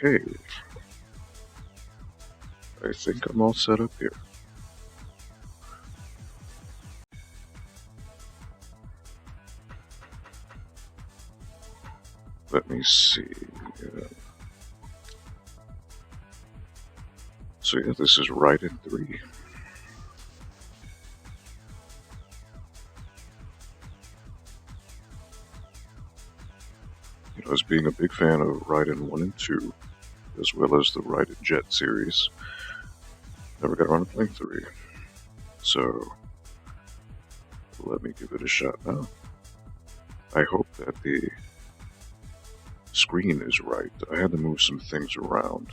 Okay, I think I'm all set up here. Let me see. So yeah, this is Raiden III. As being a big fan of Raiden 1 and 2, as well as the Raiden Jet series, never got around to playing 3. So let me give it a shot now. I hope that the screen is right. I had to move some things around.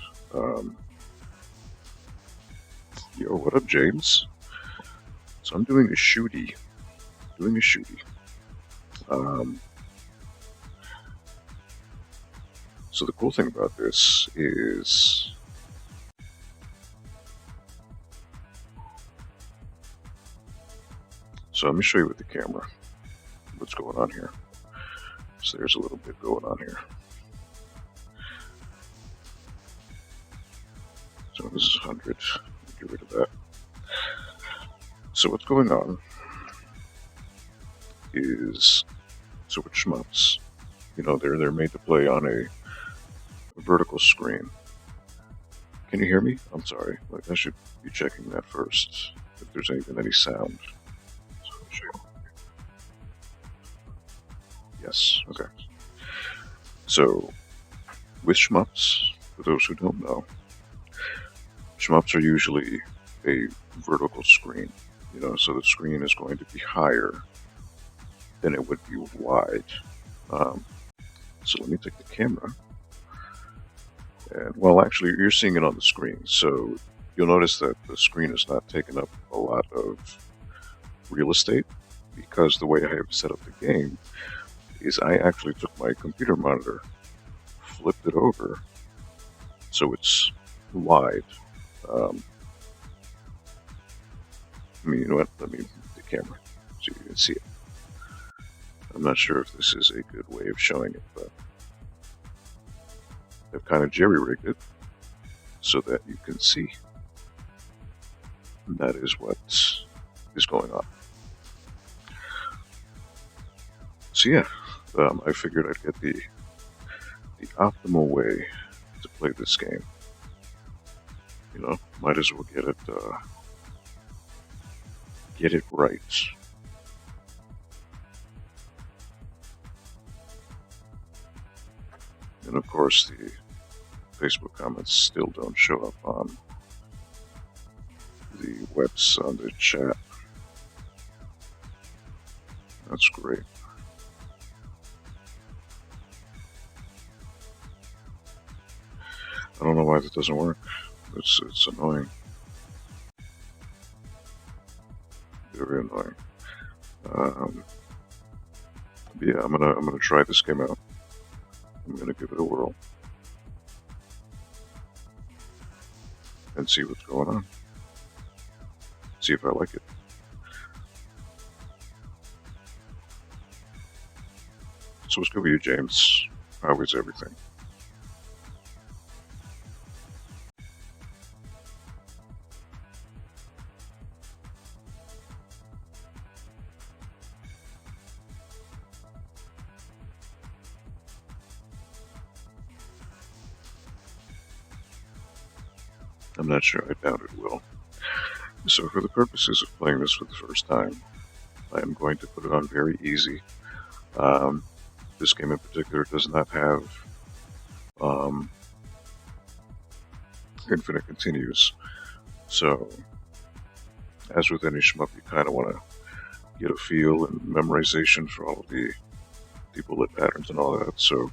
Yo, what up, James? So I'm doing a shooty. So the cool thing about this is let me show you with the camera what's going on here. So there's a little bit going on here. So this is 100. Get rid of that. So what's going on is, so with shmups, they're made to play on a vertical screen. Can you hear me? I'm sorry. I should be checking that first, if there's even any sound. Yes, okay. So, with shmups, for those who don't know, shmups are usually a vertical screen, so the screen is going to be higher than it would be wide. So let me take the camera. And, well, actually, you're seeing it on the screen, so you'll notice that the screen is not taking up a lot of real estate, because the way I have set up the game is I actually took my computer monitor, flipped it over, so it's wide. You know what? Let me move the camera so you can see it. I'm not sure if this is a good way of showing it, but I've kind of jerry-rigged it so that you can see. And that is what is going on. So yeah, I figured I'd get the optimal way to play this game. Might as well get it right. And of course, the Facebook comments still don't show up on the on the chat. That's great. I don't know why that doesn't work. It's annoying. Very annoying. Yeah, I'm gonna try this game out. I'm gonna give it a whirl and see what's going on. See if I like it. So what's good with you, James? How is everything? I'm not sure. I doubt it will. So for the purposes of playing this for the first time, I am going to put it on very easy. This game in particular does not have infinite continues. So, as with any shmup, you kind of want to get a feel and memorization for all of the bullet patterns and all that. So,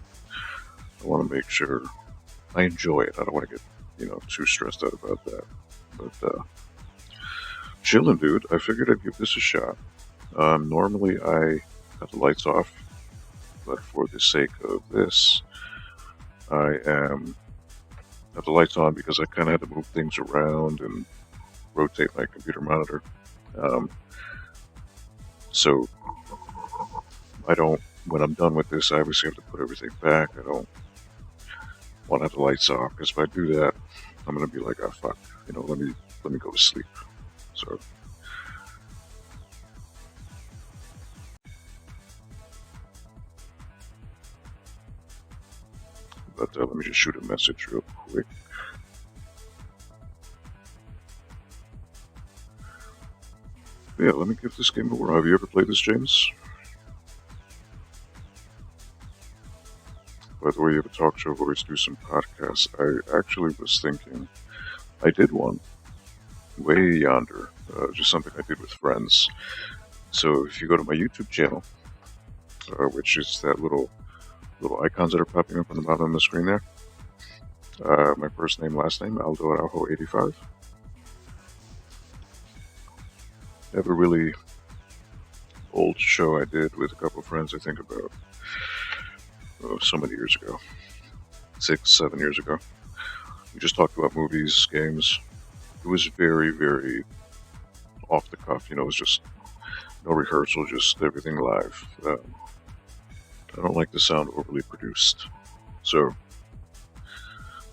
I want to make sure I enjoy it. I don't want to get too stressed out about that. But chillin', dude. I figured I'd give this a shot. Normally I have the lights off, but for the sake of this, I have the lights on because I kind of had to move things around and rotate my computer monitor. So I don't. When I'm done with this, I obviously have to put everything back. I don't want to have the lights off, because if I do that, I'm gonna be like, oh fuck, let me go to sleep. So but let me just shoot a message real quick. Yeah, let me give this game a whirl. Have you ever played this, James? By the way, you have a talk show voice, do some podcasts. I actually was thinking, I did one way yonder, just something I did with friends. So if you go to my YouTube channel, which is that little icons that are popping up on the bottom of the screen there, my first name, last name, Aldo Araujo 85. I have a really old show I did with a couple of friends, I think about so many years ago, 6, 7 years ago. We just talked about movies, games. It was very, very off the cuff, it was just no rehearsal, just everything live. I don't like the sound overly produced. So,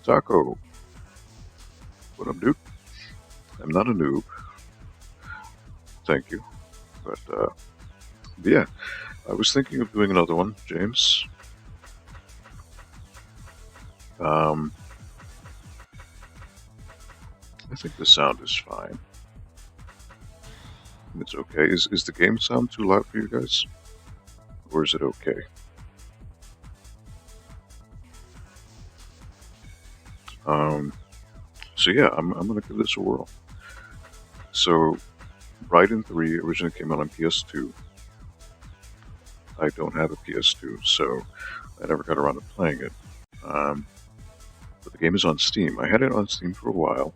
Taco, what up, dude? I'm not a noob. Thank you. But yeah, I was thinking of doing another one, James. I think the sound is fine. It's okay. Is the game sound too loud for you guys? Or is it okay? So yeah, I'm gonna give this a whirl. So, Raiden 3 originally came out on PS2. I don't have a PS2, so I never got around to playing it. But the game is on Steam. I had it on Steam for a while,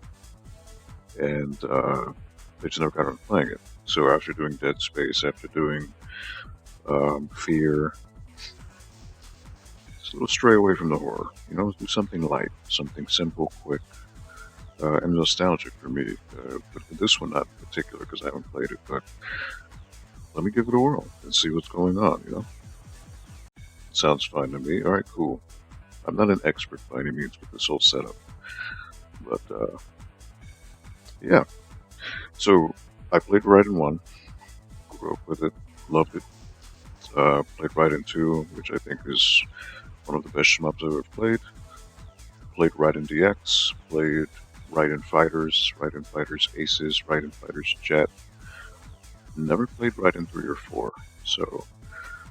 and I just never got around to playing it. So after doing Dead Space, after doing Fear, it's a little stray away from the horror. Do something light, something simple, quick, and nostalgic for me. But this one not in particular because I haven't played it. But let me give it a whirl and see what's going on. Sounds fine to me. All right, cool. I'm not an expert by any means with this whole setup, but yeah. So I played Raiden 1, grew up with it, loved it. Played Raiden 2, which I think is one of the best shmups I've ever played. Played Raiden DX, played Raiden Fighters Aces, Raiden Fighters Jet. Never played Raiden 3 or 4, so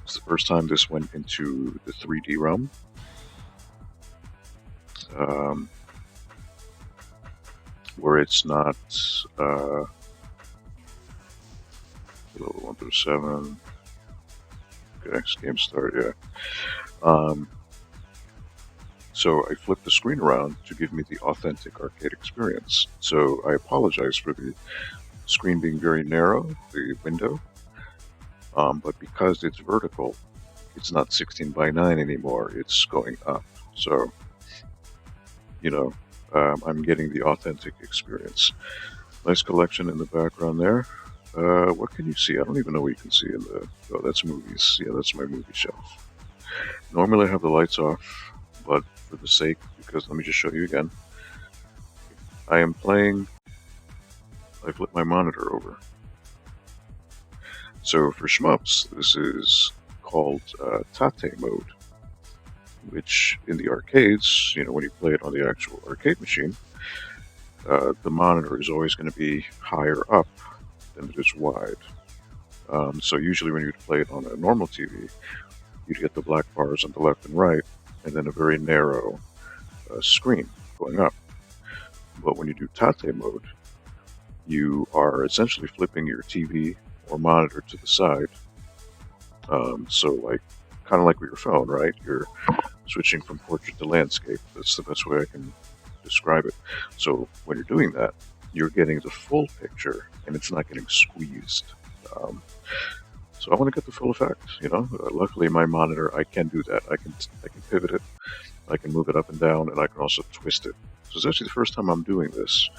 it's the first time this went into the 3D realm. Where it's not level 1 through 7. Okay, game start, yeah. So I flipped the screen around to give me the authentic arcade experience. So I apologize for the screen being very narrow, the window. But because it's vertical, it's not 16 by 9 anymore, it's going up. So, I'm getting the authentic experience. Nice collection in the background there. What can you see? I don't even know what you can see in the... Oh, that's movies. Yeah, that's my movie shelf. Normally I have the lights off, but for the sake, because let me just show you again. I am playing... I flipped my monitor over. So for shmups, this is called Tate mode, which in the arcades, when you play it on the actual arcade machine, the monitor is always going to be higher up than it is wide. So usually when you play it on a normal TV, you'd get the black bars on the left and right, and then a very narrow screen going up. But when you do Tate mode, you are essentially flipping your TV or monitor to the side. So kind of like with your phone, right? You're switching from portrait to landscape. That's the best way I can describe it. So when you're doing that, you're getting the full picture, and it's not getting squeezed. So I want to get the full effect. Luckily, my monitor, I can do that. I can pivot it, I can move it up and down, and I can also twist it. So it's actually the first time I'm doing this,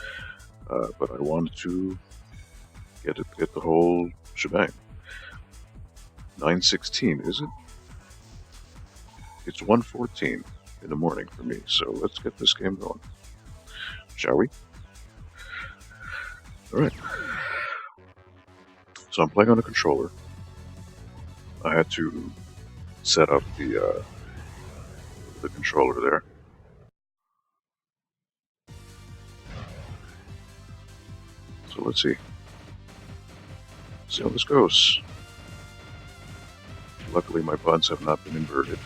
but I wanted to get the whole shebang. 916, is it? It's 114. in the morning for me. So let's get this game going, shall we? All right. So I'm playing on a controller. I had to set up the controller there. So let's see. See how this goes. Luckily, my buttons have not been inverted.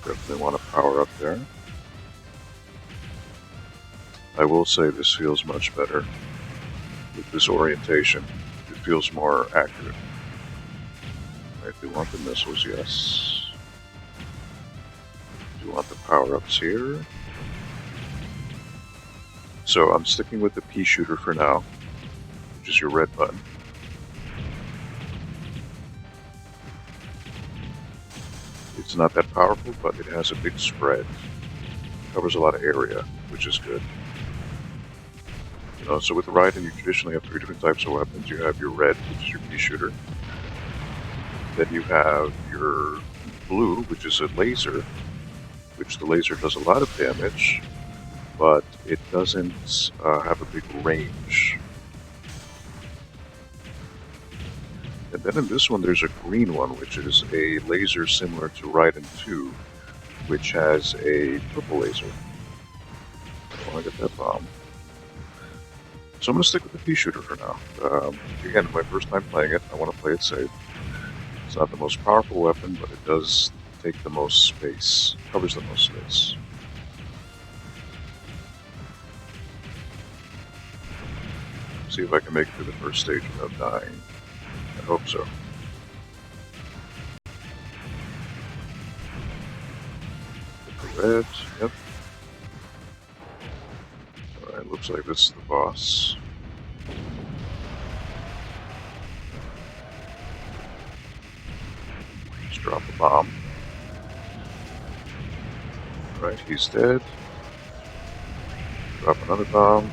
Definitely want to power up there. I will say this feels much better with this orientation. It feels more accurate. Right, do you want the missiles? Yes. Do you want the power-ups here? So I'm sticking with the P shooter for now, which is your red button. It's not that powerful, but it has a big spread. It covers a lot of area, which is good. So with the Raiden, you traditionally have 3 different types of weapons. You have your red, which is your P shooter. Then you have your blue, which is a laser, which the laser does a lot of damage, but it doesn't have a big range. And then in this one, there's a green one, which is a laser similar to Raiden II, which has a purple laser. I want to get that bomb. So I'm going to stick with the P shooter for now. Again, my first time playing it, I want to play it safe. It's not the most powerful weapon, but it does take the most space, covers the most space. See if I can make it to the first stage without dying. I hope so. Get the red, yep. Alright, looks like this is the boss. Just drop a bomb. Alright, he's dead. Drop another bomb.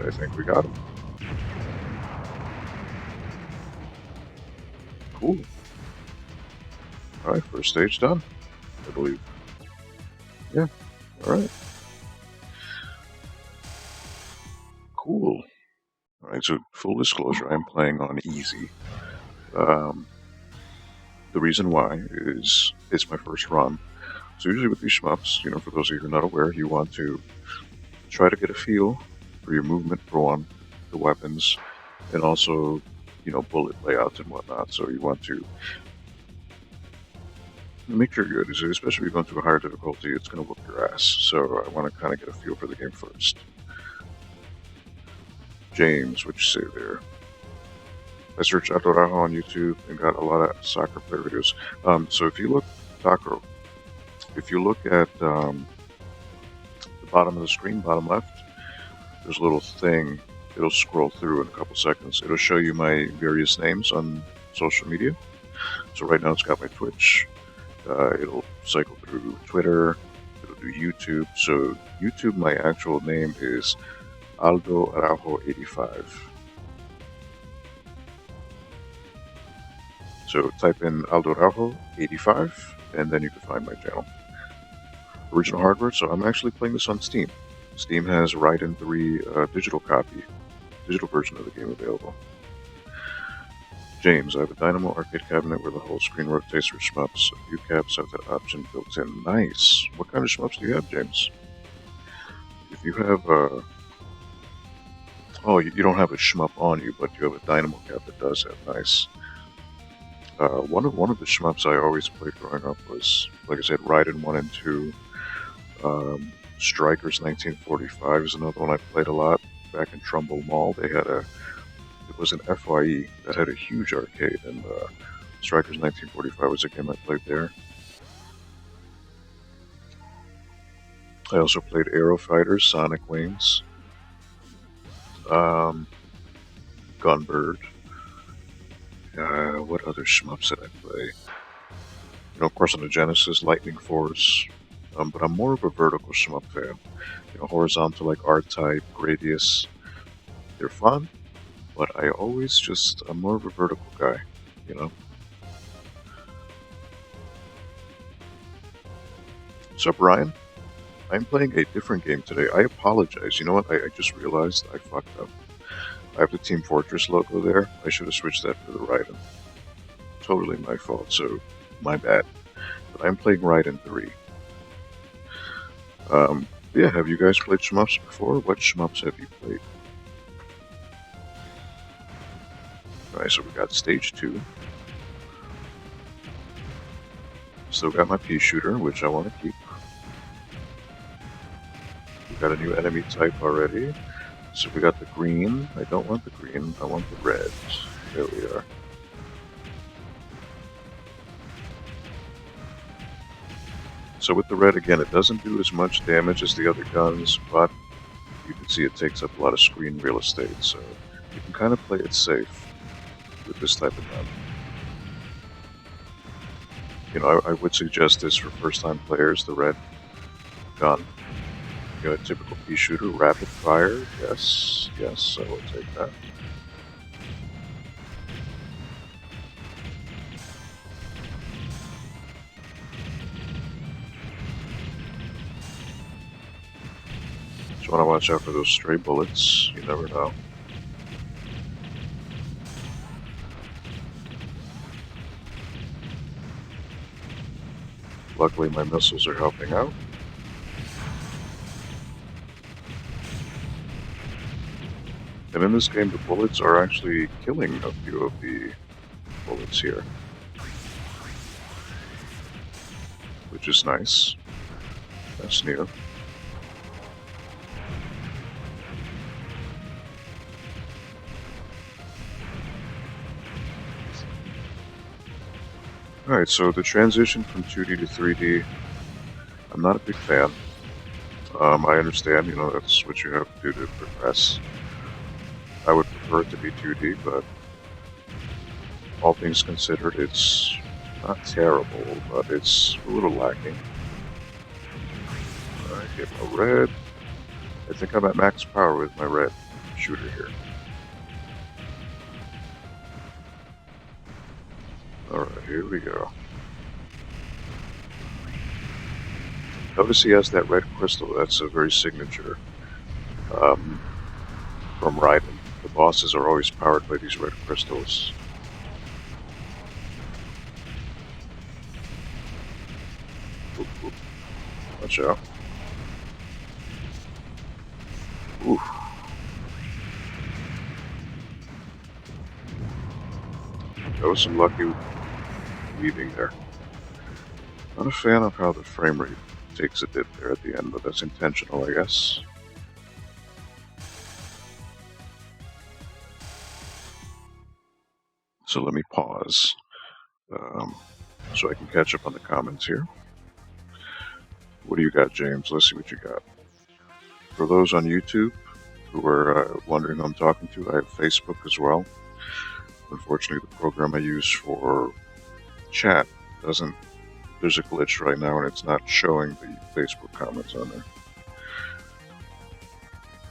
I think we got him. Cool. Alright, first stage done, I believe. Yeah, alright. Cool. Alright, so full disclosure, I'm playing on easy. The reason why is it's my first run. So usually with these shmups, for those of you who are not aware, you want to try to get a feel for your movement for one, the weapons, and also, bullet layouts and whatnot. So you want to make sure you're good, especially if you're going to a higher difficulty, it's going to whoop your ass. So I want to kind of get a feel for the game first. James, what you say there? I searched Adorajo on YouTube and got a lot of soccer player videos. So if you look, Takuro, if you look at the bottom of the screen, bottom left, there's a little thing. It'll scroll through in a couple seconds. It'll show you my various names on social media. So right now it's got my Twitch. It'll cycle through Twitter. It'll do YouTube. So YouTube, my actual name is Aldo Araujo 85. So type in Aldo Araujo 85, and then you can find my channel. Original hardware. So I'm actually playing this on Steam. Steam has Raiden III digital version of the game available. James, I have a Dynamo arcade cabinet where the whole screen rotates for shmups. A few caps have that option built in. Nice. What kind of shmups do you have, James? If you have oh, you don't have a shmup on you, but you have a Dynamo cap that does that. Nice. One of the shmups I always played growing up was, like I said, Raiden 1 and 2. Strikers 1945 is another one I played a lot. Back in Trumbull Mall, it was an FYE that had a huge arcade, and Strikers 1945 was a game I played there. I also played Aero Fighters, Sonic Wings, Gunbird. What other shmups did I play? Of course, on the Genesis, Lightning Force. But I'm more of a vertical shmup fan. Horizontal like R-Type, Gradius, They're fun, but I'm more of a vertical guy, you know? So, Brian, I'm playing a different game today. I apologize. You know what? I just realized I fucked up. I have the Team Fortress logo there. I should have switched that for the Raiden. Totally my fault, so my bad. But I'm playing Raiden 3. Yeah, have you guys played shmups before? What shmups have you played? Alright, so we got stage 2. Still got my pea shooter, which I want to keep. We got a new enemy type already. So we got the green. I don't want the green, I want the red. There we are. So with the red, again, it doesn't do as much damage as the other guns, but you can see it takes up a lot of screen real estate, so you can kind of play it safe with this type of gun. You know, I would suggest this for first-time players, the red gun. You know, a typical pea shooter, rapid fire, yes, I will take that. Just want to watch out for those stray bullets, you never know. Luckily my missiles are helping out. And in this game, the bullets are actually killing a few of the bullets here, which is nice. That's new. Alright, so the transition from 2D to 3D, I'm not a big fan. I understand, you know, that's what you have to do to progress. I would prefer it to be 2D, but all things considered, it's not terrible, but it's a little lacking. I get my red. I think I'm at max power with my red shooter here. Alright, here we go. Notice he has that red crystal, that's a very signature from Raiden. The bosses are always powered by these red crystals. Oop, oop. Watch out. Oof. That was some lucky weaving there. Not a fan of how the frame rate takes a dip there at the end, but that's intentional, I guess. So let me pause so I can catch up on the comments here. What do you got, James? Let's see what you got. For those on YouTube who are wondering who I'm talking to, I have Facebook as well. Unfortunately, the program I use for chat doesn't. There's a glitch right now and it's not showing the Facebook comments on there.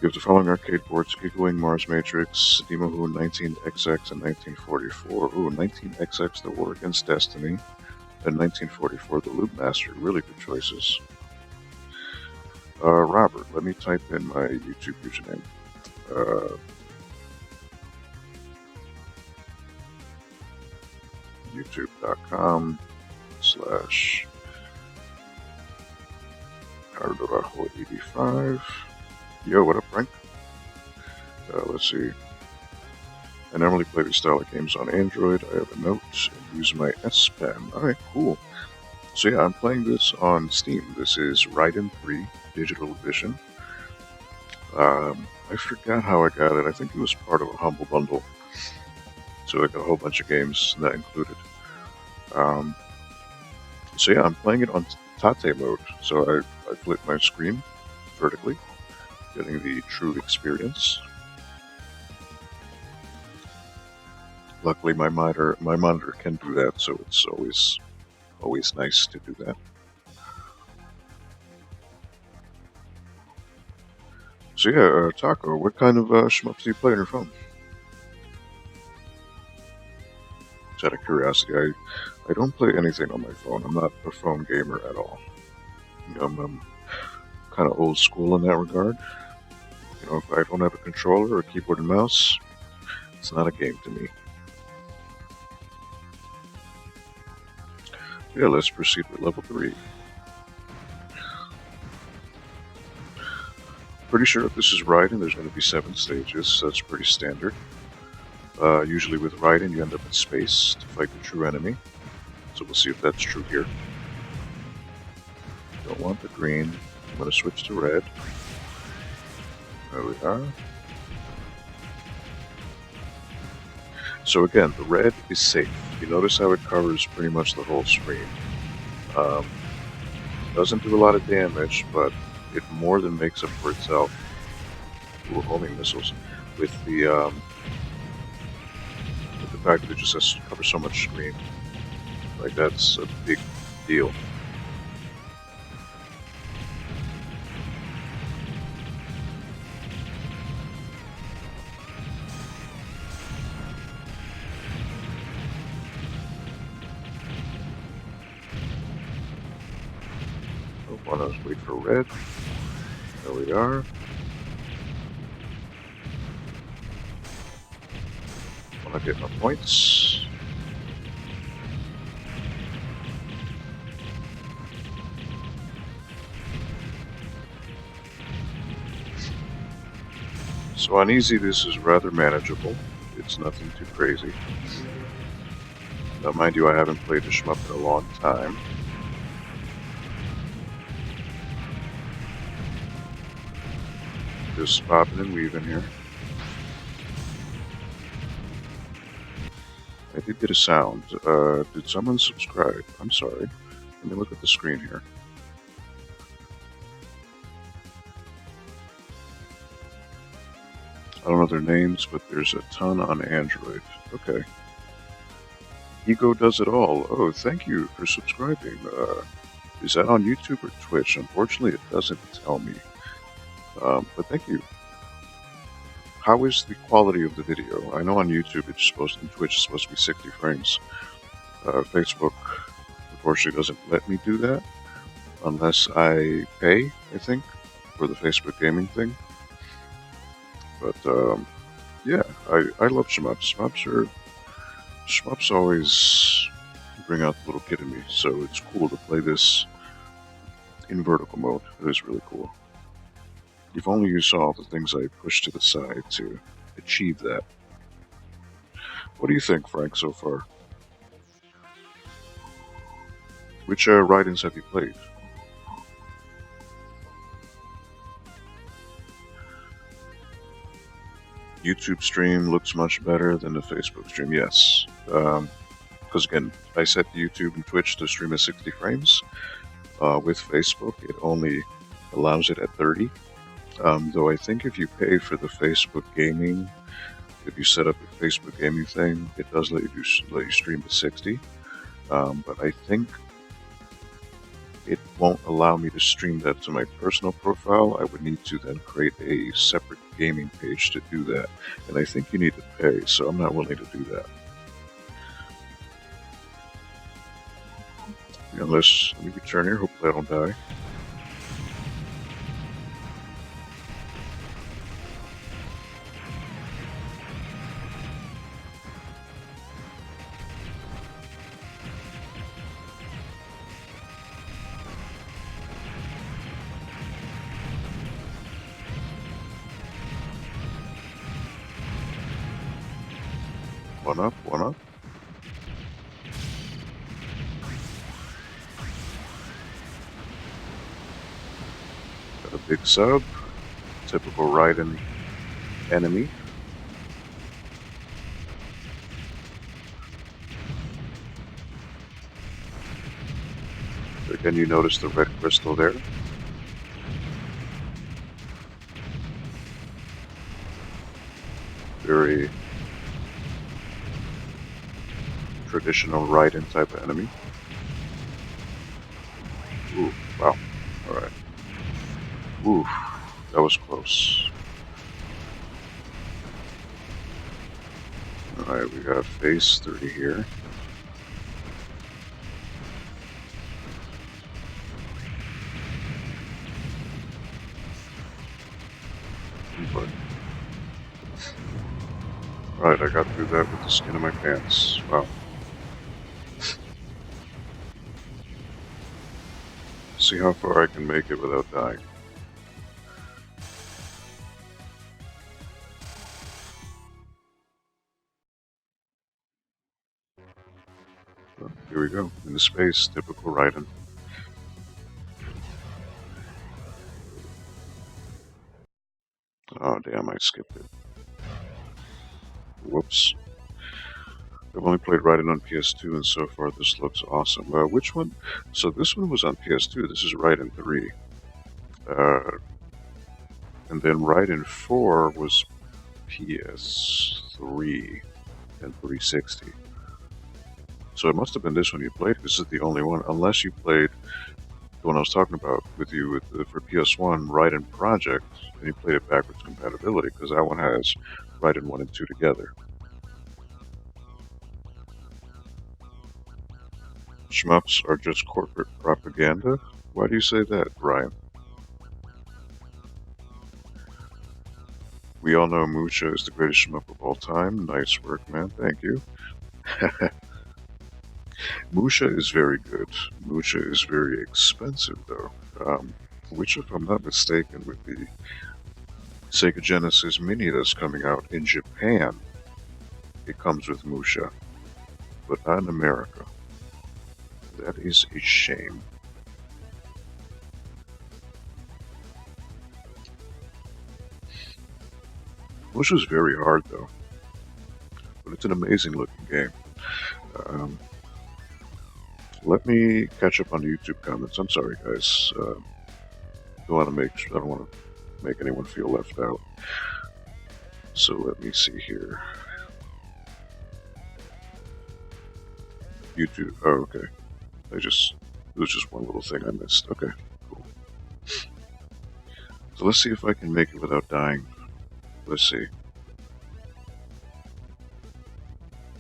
You have the following arcade boards: Giggling, Mars Matrix, Demohu 19XX, and 1944. Ooh, 19XX, The War Against Destiny, and 1944, The Loop Master. Really good choices. Robert, let me type in my YouTube username. youtube.com/Cardorajo85. Yo, what up, Frank? Let's see. I normally play these style of games on Android. I have a note and use my S Pen. Alright, cool. So yeah, I'm playing this on Steam. This is Raiden 3 Digital Edition. I forgot how I got it. I think it was part of a Humble Bundle. So I got a whole bunch of games that included. So yeah, I'm playing it on Tate mode. So I flip my screen vertically, getting the true experience. Luckily, my monitor can do that, so it's always nice to do that. So yeah, Taco, what kind of shmups do you play on your phone? Just out of curiosity, I don't play anything on my phone. I'm not a phone gamer at all. You know, I'm kind of old school in that regard. You know, if I don't have a controller or keyboard and mouse, it's not a game to me. Yeah, let's proceed with level 3. Pretty sure if this is Raiden, there's going to be 7 stages, so that's pretty standard. Usually with Raiden, you end up in space to fight the true enemy, so we'll see if that's true here. Don't want the green. I'm going to switch to red. There we are. So again, the red is safe. You notice how it covers pretty much the whole screen. Doesn't do a lot of damage, but it more than makes up for itself. Ooh, homing missiles. With the fact that it just has to cover so much screen. Like, that's a big deal. I want to wait for red. There we are. I want to get my points. So on easy, this is rather manageable. It's nothing too crazy. Now, mind you, I haven't played a shmup in a long time. Just popping and weaving here. I did get a sound. Did someone subscribe? I'm sorry. Let me look at the screen here. I don't know their names, but there's a ton on Android. Okay. Ego does it all. Oh, thank you for subscribing. Is that on YouTube or Twitch? Unfortunately, it doesn't tell me. But thank you. How is the quality of the video? I know on YouTube it's supposed to, Twitch it's supposed to be 60 frames. Facebook, unfortunately, doesn't let me do that unless I pay, I think, for the Facebook gaming thing. But yeah, I love shmups. Shmups always bring out the little kid in me, so it's cool to play this in vertical mode. It is really cool. If only you saw the things I pushed to the side to achieve that. What do you think, Frank, so far? Which Raidens have you played? YouTube stream looks much better than the Facebook stream, yes. Because again, I set YouTube and Twitch to stream at 60 frames. With Facebook, it only allows it at 30. Though I think if you pay for the Facebook gaming, if you set up a Facebook gaming thing, it does let you stream to 60. But I think it won't allow me to stream that to my personal profile. I would need to then create a separate gaming page to do that. And I think you need to pay, so I'm not willing to do that. Unless, let me return here, hopefully I don't die. One up, one up. Got a big sub. Typical Raiden enemy. Again, you notice the red crystal there. Very traditional Raiden type of enemy. Ooh, wow. Alright. Oof. That was close. Alright, we got phase 3 here. Alright, I got through that with the skin of my pants. Wow. See how far I can make it without dying. Well, here we go. Into space, typical Raiden. Oh damn, I skipped it. Whoops. I've only played Raiden on PS2 and so far this looks awesome. Which one? So this one was on PS2, this is Raiden 3. And then Raiden 4 was PS3 and 360. So it must have been this one you played, because this is the only one, unless you played the one I was talking about with you for PS1, Raiden Project, and you played it backwards compatibility, because that one has Raiden 1 and 2 together. Shmups are just corporate propaganda? Why do you say that, Ryan? We all know Musha is the greatest shmup of all time. Nice work, man. Thank you. Musha is very good. Musha is very expensive, though. Which, if I'm not mistaken, with the Sega Genesis Mini that's coming out in Japan, it comes with Musha, but not in America. That is a shame. Musha's very hard, though, but it's an amazing looking game. Let me catch up on the YouTube comments. I'm sorry, guys. I don't want to make anyone feel left out. So let me see here. YouTube. Oh, okay. It was just one little thing I missed. Okay, cool. So let's see if I can make it without dying. Let's see.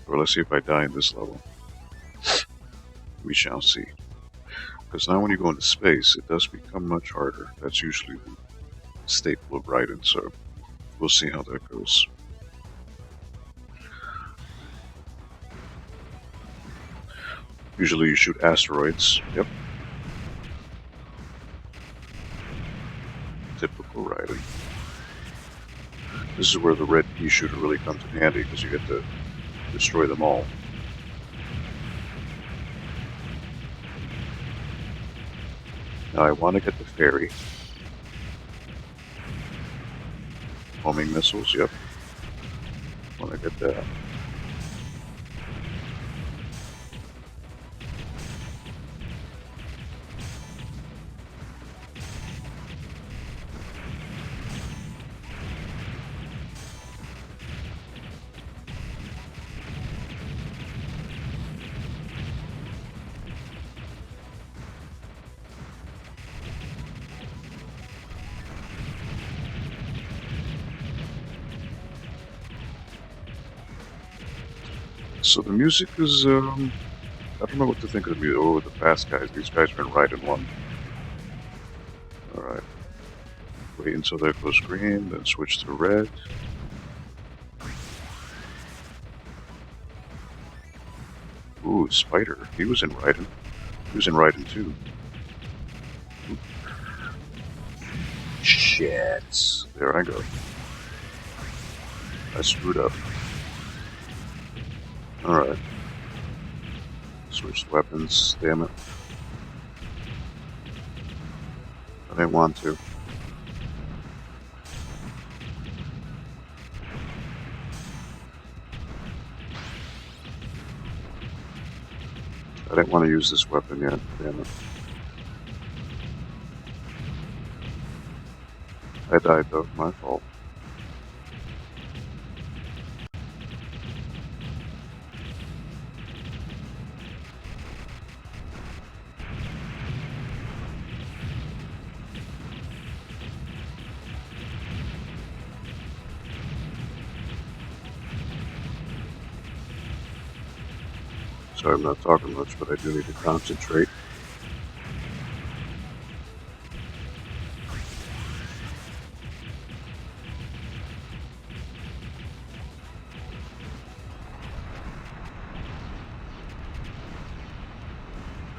Or let's see if I die in this level. We shall see. Because now when you go into space, it does become much harder. That's usually the staple of Raiden, so we'll see how that goes. Usually you shoot asteroids. Yep. Typical Raiden. This is where the red pea shooter really comes in handy, because you get to destroy them all. Now I want to get the fairy. Homing missiles, yep. Want to get that. So the music is, I don't know what to think of the music. Oh, the fast guys. These guys are in Raiden 1. Alright. Wait until that goes green, then switch to red. Ooh, Spider. He was in Raiden. He was in Raiden 2. Ooh. Shit. There I go. I screwed up. Alright. Switched weapons, damn it. I didn't want to. I didn't want to use this weapon yet, damn it. I died though, my fault. Sorry, I'm not talking much, but I do need to concentrate.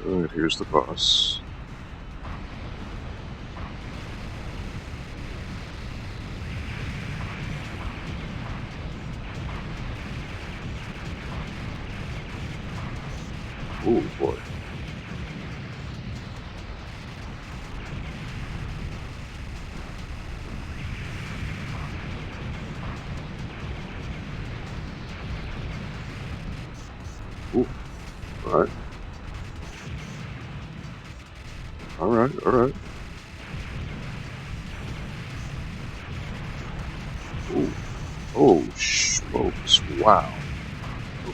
Alright, here's the boss. Oh boy. Ooh, alright. Alright. Ooh. Oh, smokes. Wow.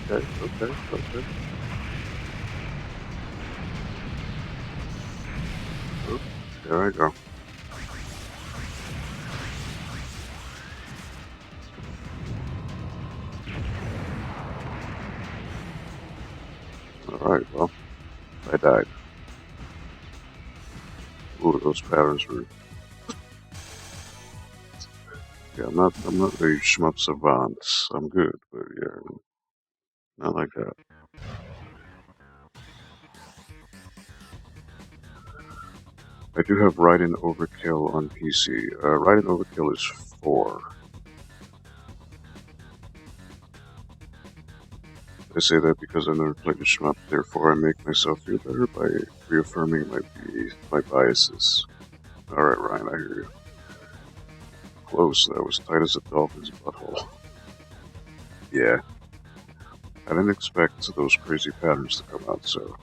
Okay. Oh, there I go. Alright, well, I died. Ooh, those patterns were... Yeah, I'm not a shmup savant. I'm good, but yeah, not like that. I do have Raiden Overkill on PC. Raiden Overkill is 4. I say that because I've never played a shmup, therefore I make myself feel better by reaffirming my biases. Alright, Ryan, I hear you. Close, that was tight as a dolphin's butthole. Yeah, I didn't expect those crazy patterns to come out, so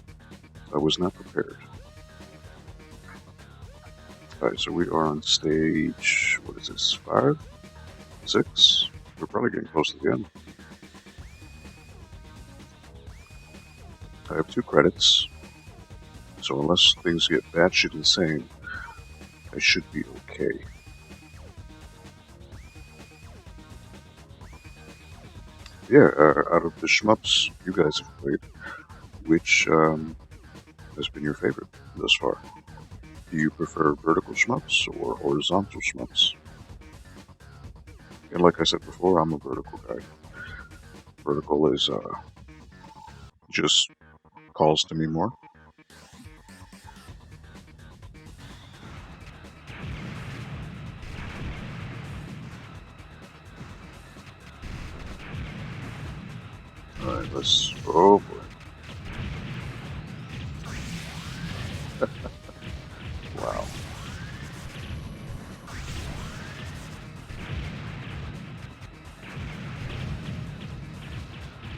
I was not prepared. Alright, so we are on stage, what is this, 5? 6? We're probably getting close to the end. I have 2 credits, so unless things get batshit insane, I should be okay. Yeah, out of the shmups you guys have played, which has been your favorite thus far? Do you prefer vertical shmups or horizontal shmups? And like I said before, I'm a vertical guy. Vertical is just calls to me more. Alright, let's... Oh boy. Wow.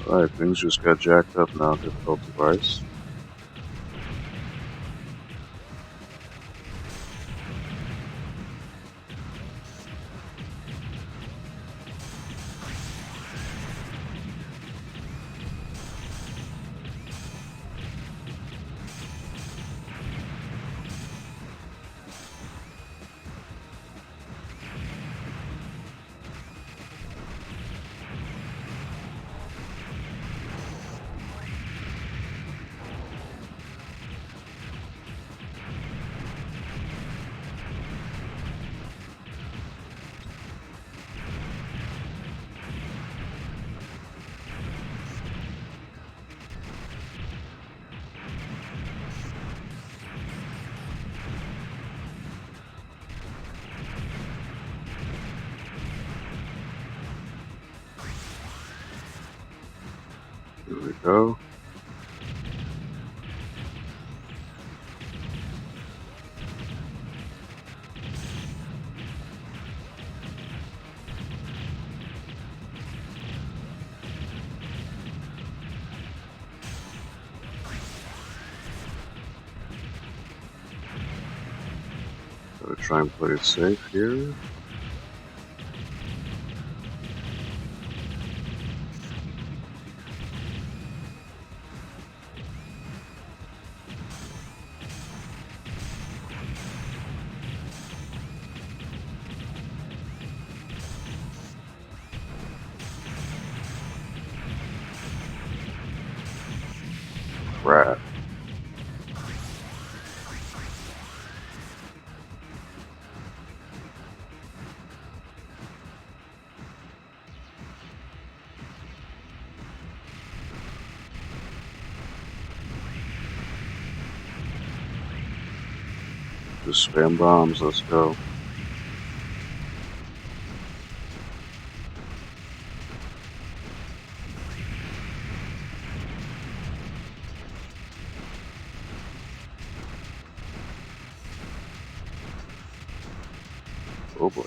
Alright, things just got jacked up now, difficult device. Here we go. Gotta try and play it safe here. crap. Just spam bombs, let's go. Oh boy.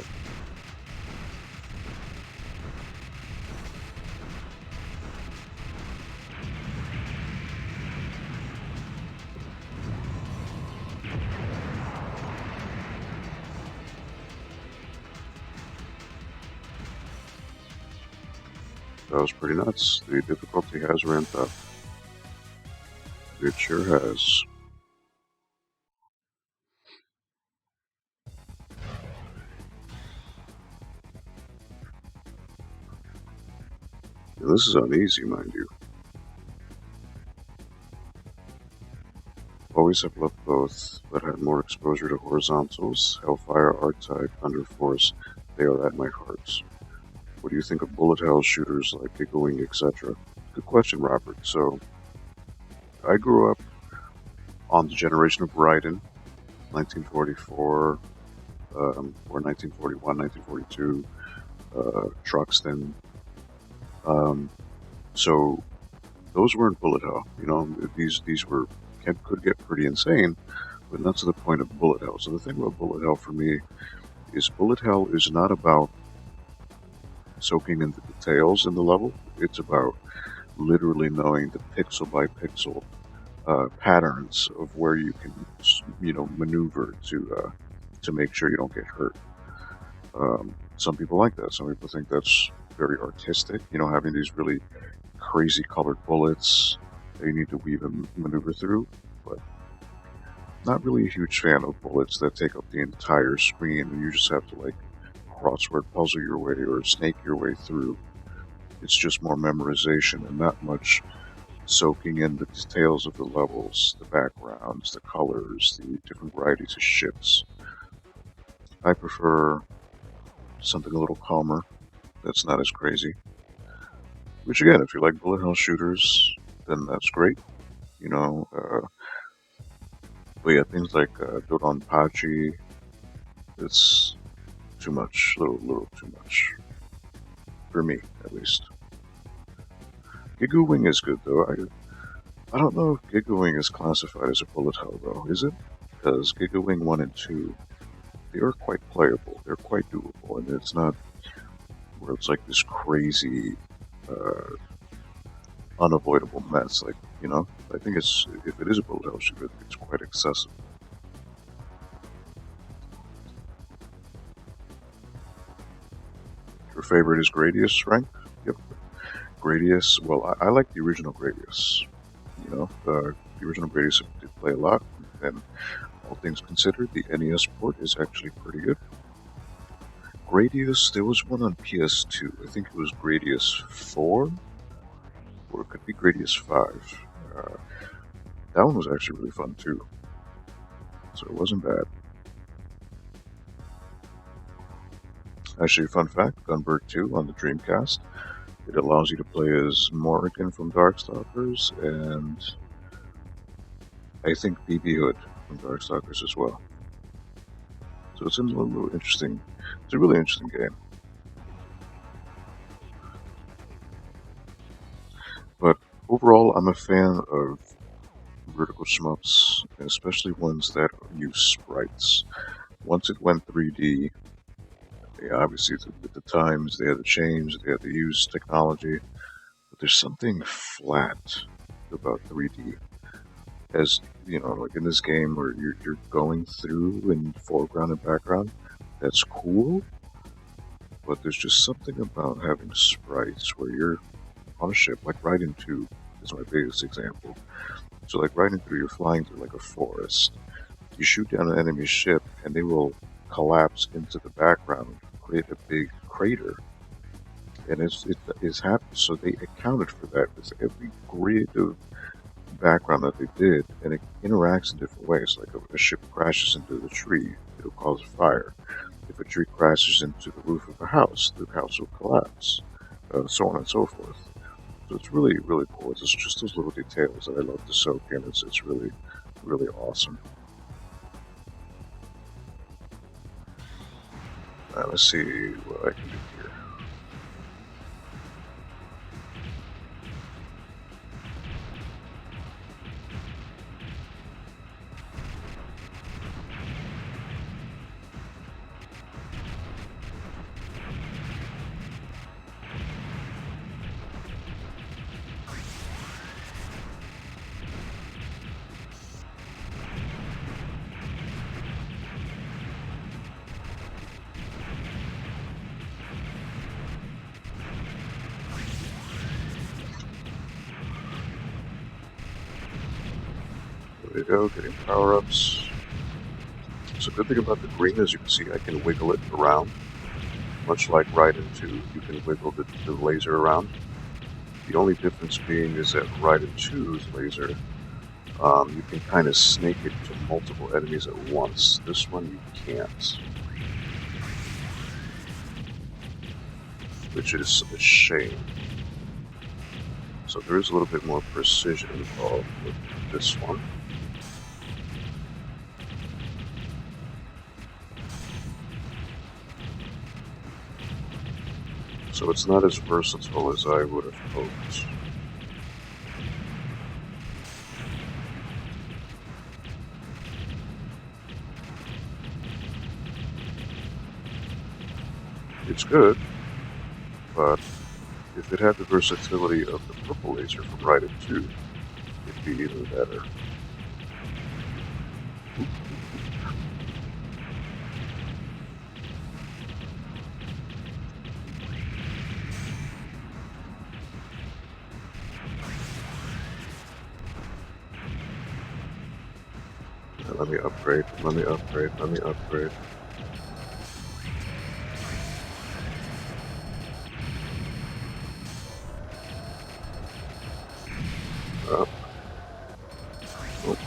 That was pretty nuts. The difficulty has ramped up. It sure has. And this is uneasy, mind you. Always have loved both, but had more exposure to horizontals, Hellfire, R-Type, Thunder Force. They are at my heart. What do you think of bullet hell shooters like Giggling, etc.? Good question, Robert. So, I grew up on the generation of Raiden, 1944, or 1941, 1942, Truxton. Um, so, those weren't bullet hell. You know, these were could get pretty insane, but not to the point of bullet hell. So the thing about bullet hell for me is bullet hell is not about soaking into details in the level. It's about literally knowing the pixel by pixel patterns of where you can, maneuver to make sure you don't get hurt. Some people like that. Some people think that's very artistic. You know, having these really crazy colored bullets that you need to weave and maneuver through. But not really a huge fan of bullets that take up the entire screen and you just have to like crossword puzzle your way or snake your way through. It's just more memorization and not much soaking in the details of the levels, the backgrounds, the colors, the different varieties of ships. I prefer something a little calmer that's not as crazy. Which again, if you like bullet hell shooters, then that's great. You know, but yeah, things like Dodonpachi, it's too much, little too much. For me, at least. Giga Wing is good though. I don't know if Giga Wing is classified as a bullet hell though, is it? Because Giga Wing 1 and 2, they are quite playable, they're quite doable, and it's not where it's like this crazy, unavoidable mess. Like, you know, I think it's, if it is a bullet hell shooter, it's quite excessive. Your favorite is Gradius, Frank? Yep. Gradius, well, I like the original Gradius. You know, the original Gradius did play a lot, and all things considered, the NES port is actually pretty good. Gradius, there was one on PS2. I think it was Gradius 4, or it could be Gradius 5. That one was actually really fun too, so it wasn't bad. Actually, fun fact, Gunbird 2 on the Dreamcast, it allows you to play as Morrigan from Darkstalkers, and I think BB Hood from Darkstalkers as well. So it's a little interesting. It's a really interesting game. But overall, I'm a fan of vertical shmups, especially ones that use sprites. Once it went 3D, obviously with the times they had to change, they had to use technology, but there's something flat about 3D. As you know, like in this game where you're going through in foreground and background, that's cool, but there's just something about having sprites where you're on a ship, like Raiden 2 is my biggest example. So like Raiden 3, you're flying through like a forest, you shoot down an enemy ship and they will collapse into the background, create a big crater. And it's happened, so they accounted for that. Because every grid of background that they did, and it interacts in different ways. Like if a ship crashes into the tree, it'll cause a fire. If a tree crashes into the roof of a house, the house will collapse, so on and so forth. So it's really, really cool. It's just those little details that I love to soak in. It's really, really awesome. Let's see what I can do here. There we go, getting power-ups. So good thing about the green is you can see I can wiggle it around. Much like Raiden 2, you can wiggle the laser around. The only difference being is that Raiden 2's laser, you can kind of snake it to multiple enemies at once. This one you can't. Which is a shame. So there is a little bit more precision involved with this one. So it's not as versatile as I would have hoped. It's good, but if it had the versatility of the purple laser from Raiden 2, it'd be even better. Let me upgrade, let me upgrade, let me upgrade. Up. Oh.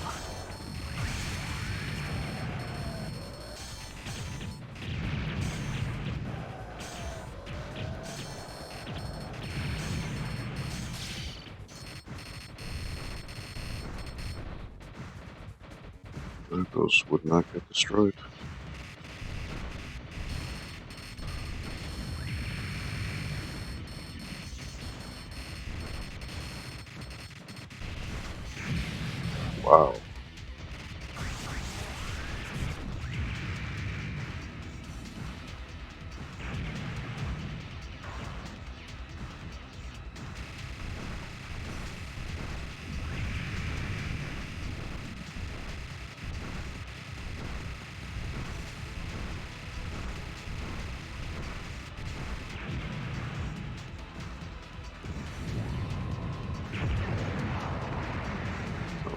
Those would not get destroyed. Wow.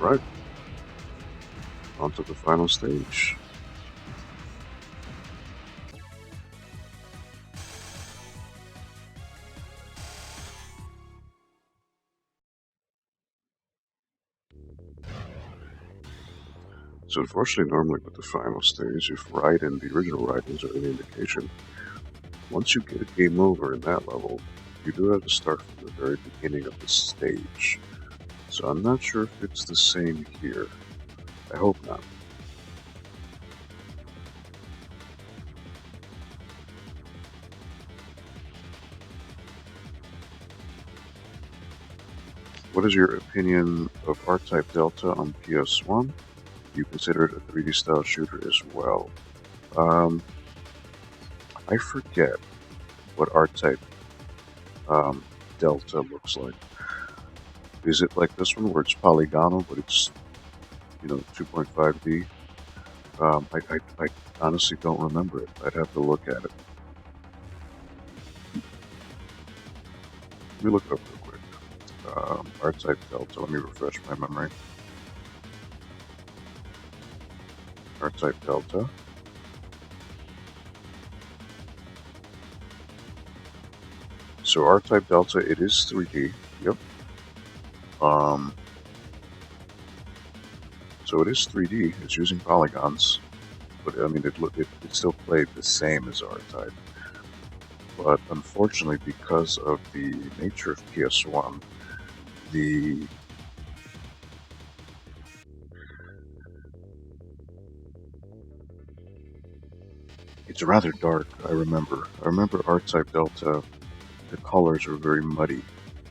Alright. On to the final stage. So unfortunately, normally with the final stage, if Raiden, the original Raidens are any indication, once you get a game over in that level, you do have to start from the very beginning of the stage. So I'm not sure if it's the same here. I hope not. What is your opinion of R-Type Delta on PS1? Do you consider it a 3D style shooter as well? I forget what R-Type Delta looks like. Is it like this one where it's polygonal, but it's, 2.5D? I honestly don't remember it. I'd have to look at it. Let me look it up real quick. R-Type Delta, let me refresh my memory. R-Type Delta. So R-Type Delta, it is 3D. Yep. So it is 3D. It's using polygons, but I mean, it still played the same as R-Type. But unfortunately, because of the nature of PS1, the it's rather dark. I remember. R-Type Delta. The colors are very muddy.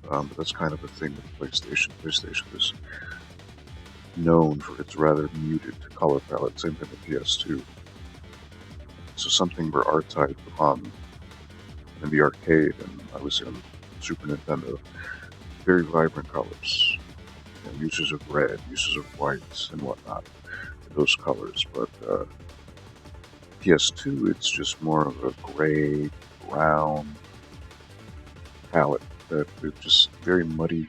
But that's kind of a thing with PlayStation. PlayStation is known for its rather muted color palette. Same thing with PS2. So something where R-Type on in the arcade and obviously on Super Nintendo, very vibrant colors. You know, uses of red, uses of white, and whatnot. Those colors, but PS2, it's just more of a gray, brown palette that is just very muddy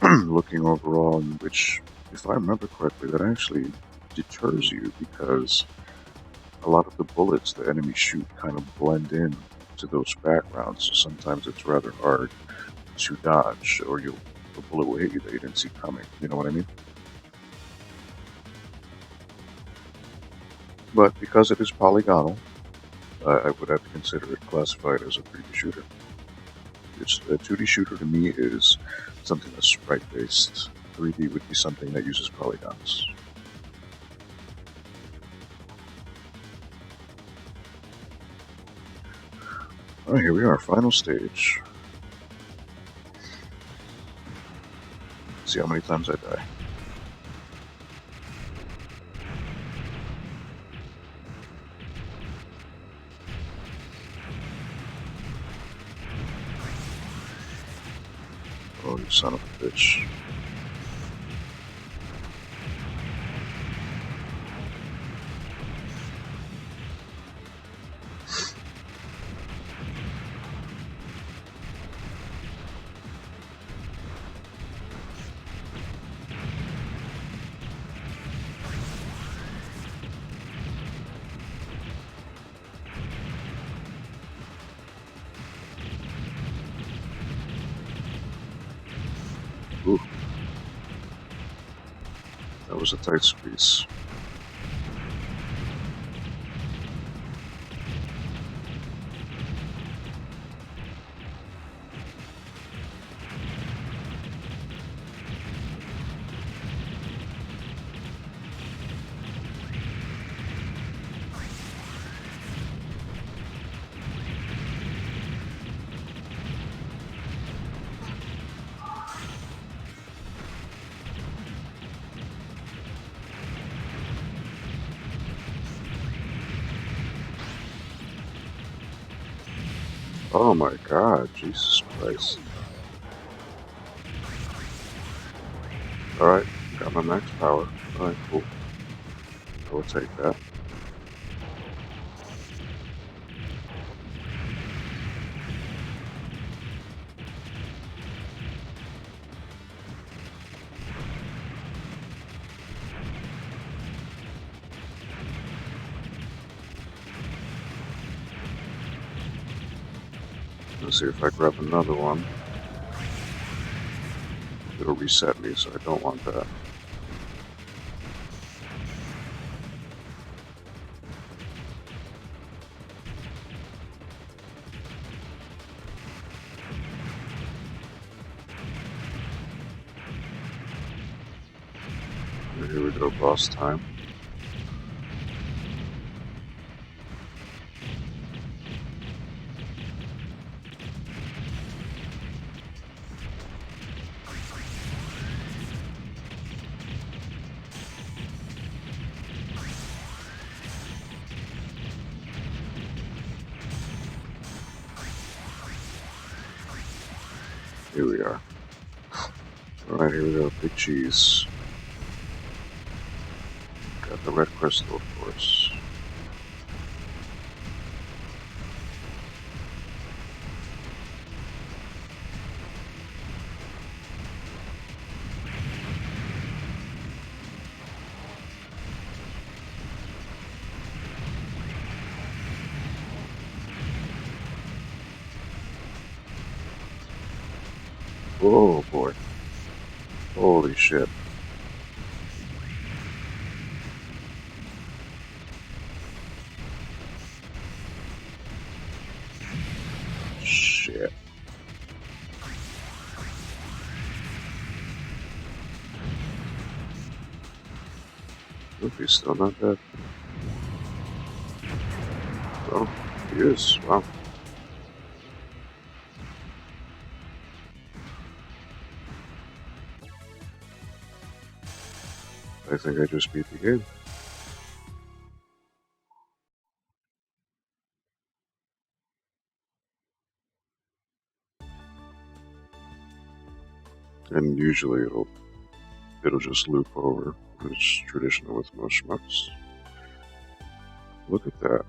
looking overall, in which, if I remember correctly, that actually deters you because a lot of the bullets the enemies shoot kind of blend in to those backgrounds. So sometimes it's rather hard to dodge, or the bullet will hit you that you didn't see coming. You know what I mean? But because it is polygonal, I would have to consider it classified as a 3D shooter. It's a 2D shooter to me is something that's sprite-based. 3D would be something that uses polygons. Alright, here we are, final stage. See how many times I die. Oh, you son of a bitch. Ooh. That was a tight squeeze. Oh my god, Jesus Christ. Alright, got my max power. Alright, cool. I will take that. Let's see if I grab another one. It'll reset me, so I don't want that. And here we go, boss time. Here we are. Alright, here we go, big cheese. Got the red crystal, of course. Oh boy. Holy shit. shit. Nope, he's still not dead. Oh, he is. Wow. I think I just beat the game. And usually it'll just loop over. It's traditional with most shmups. Look at that.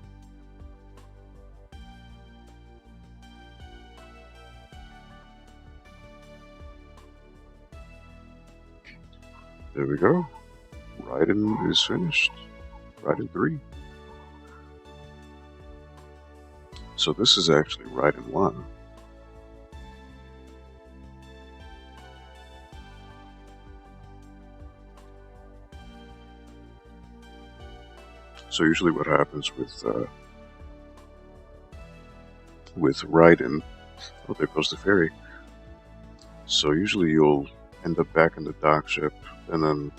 There we go. Raiden is finished. Raiden 3. So this is actually Raiden 1. So usually what happens with Raiden, oh, there goes the ferry. So usually you'll end up back in the dock ship and then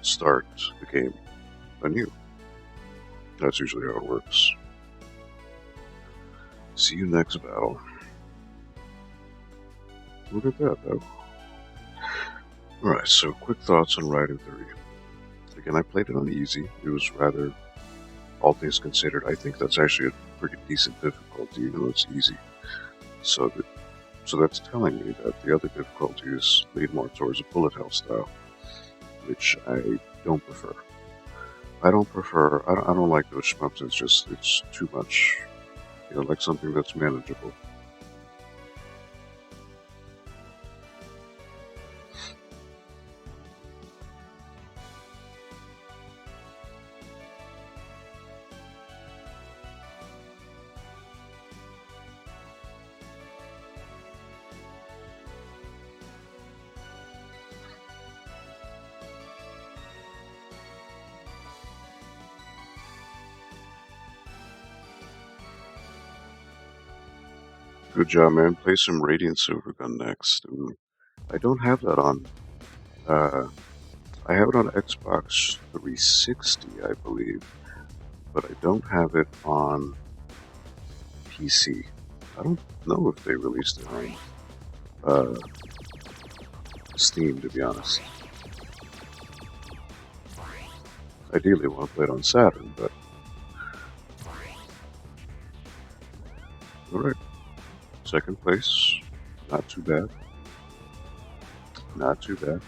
start the game anew. That's usually how it works. See you next battle. Look at that, though. Alright, so quick thoughts on Raiden 3. Again, I played it on easy. It was rather, all things considered, I think that's actually a pretty decent difficulty, even though it's easy. So that's telling me that the other difficulties lead more towards a bullet hell style, which I don't prefer. I don't like those shmups. It's too much. You know, like something that's manageable. Good job, man. Play some Radiant Silvergun next. I don't have that on. I have it on Xbox 360, I believe, but I don't have it on PC. I don't know if they released it on Steam, to be honest. Ideally, I want to play it on Saturn, but alright. Second place, not too bad. Not too bad.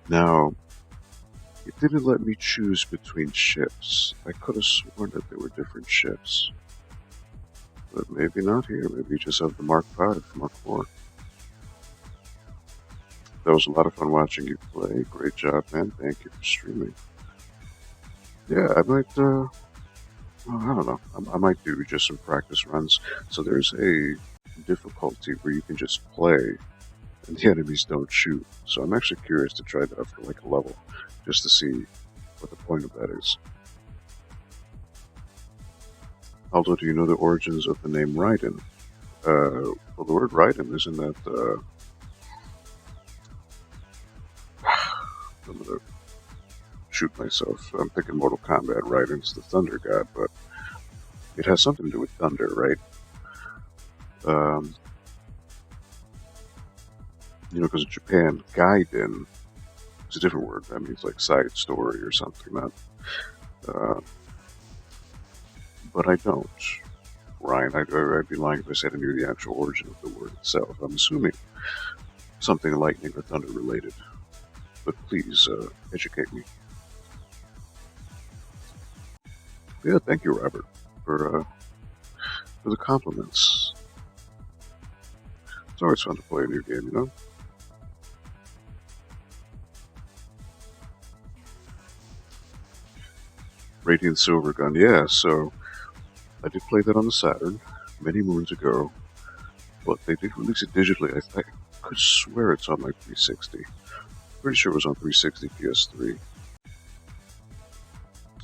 Now, it didn't let me choose between ships. I could have sworn that there were different ships. But maybe not here. Maybe you just have the Mark V, Mark IV. That was a lot of fun watching you play. Great job, man. Thank you for streaming. Yeah, I might, well, I don't know. I might do just some practice runs. So there's a difficulty where you can just play and the enemies don't shoot. So I'm actually curious to try that for like a level, just to see what the point of that is. Aldo, do you know the origins of the name Raiden? Well, the word Raiden isn't that, I'm gonna shoot myself. I'm thinking Mortal Kombat, Raiden's the Thunder God, but it has something to do with thunder, right? You know, because in Japan, Gaiden is a different word. That means like side story or something. Not, but I don't. Ryan, I'd be lying if I said I knew the actual origin of the word itself. I'm assuming something lightning or thunder related. But please educate me. Yeah, thank you, Robert, for the compliments. It's always fun to play a new game, you know? Radiant Silvergun, yeah, so I did play that on the Saturn many moons ago, but they did release it digitally. I could swear it's on my 360. Pretty sure it was on 360 PS3.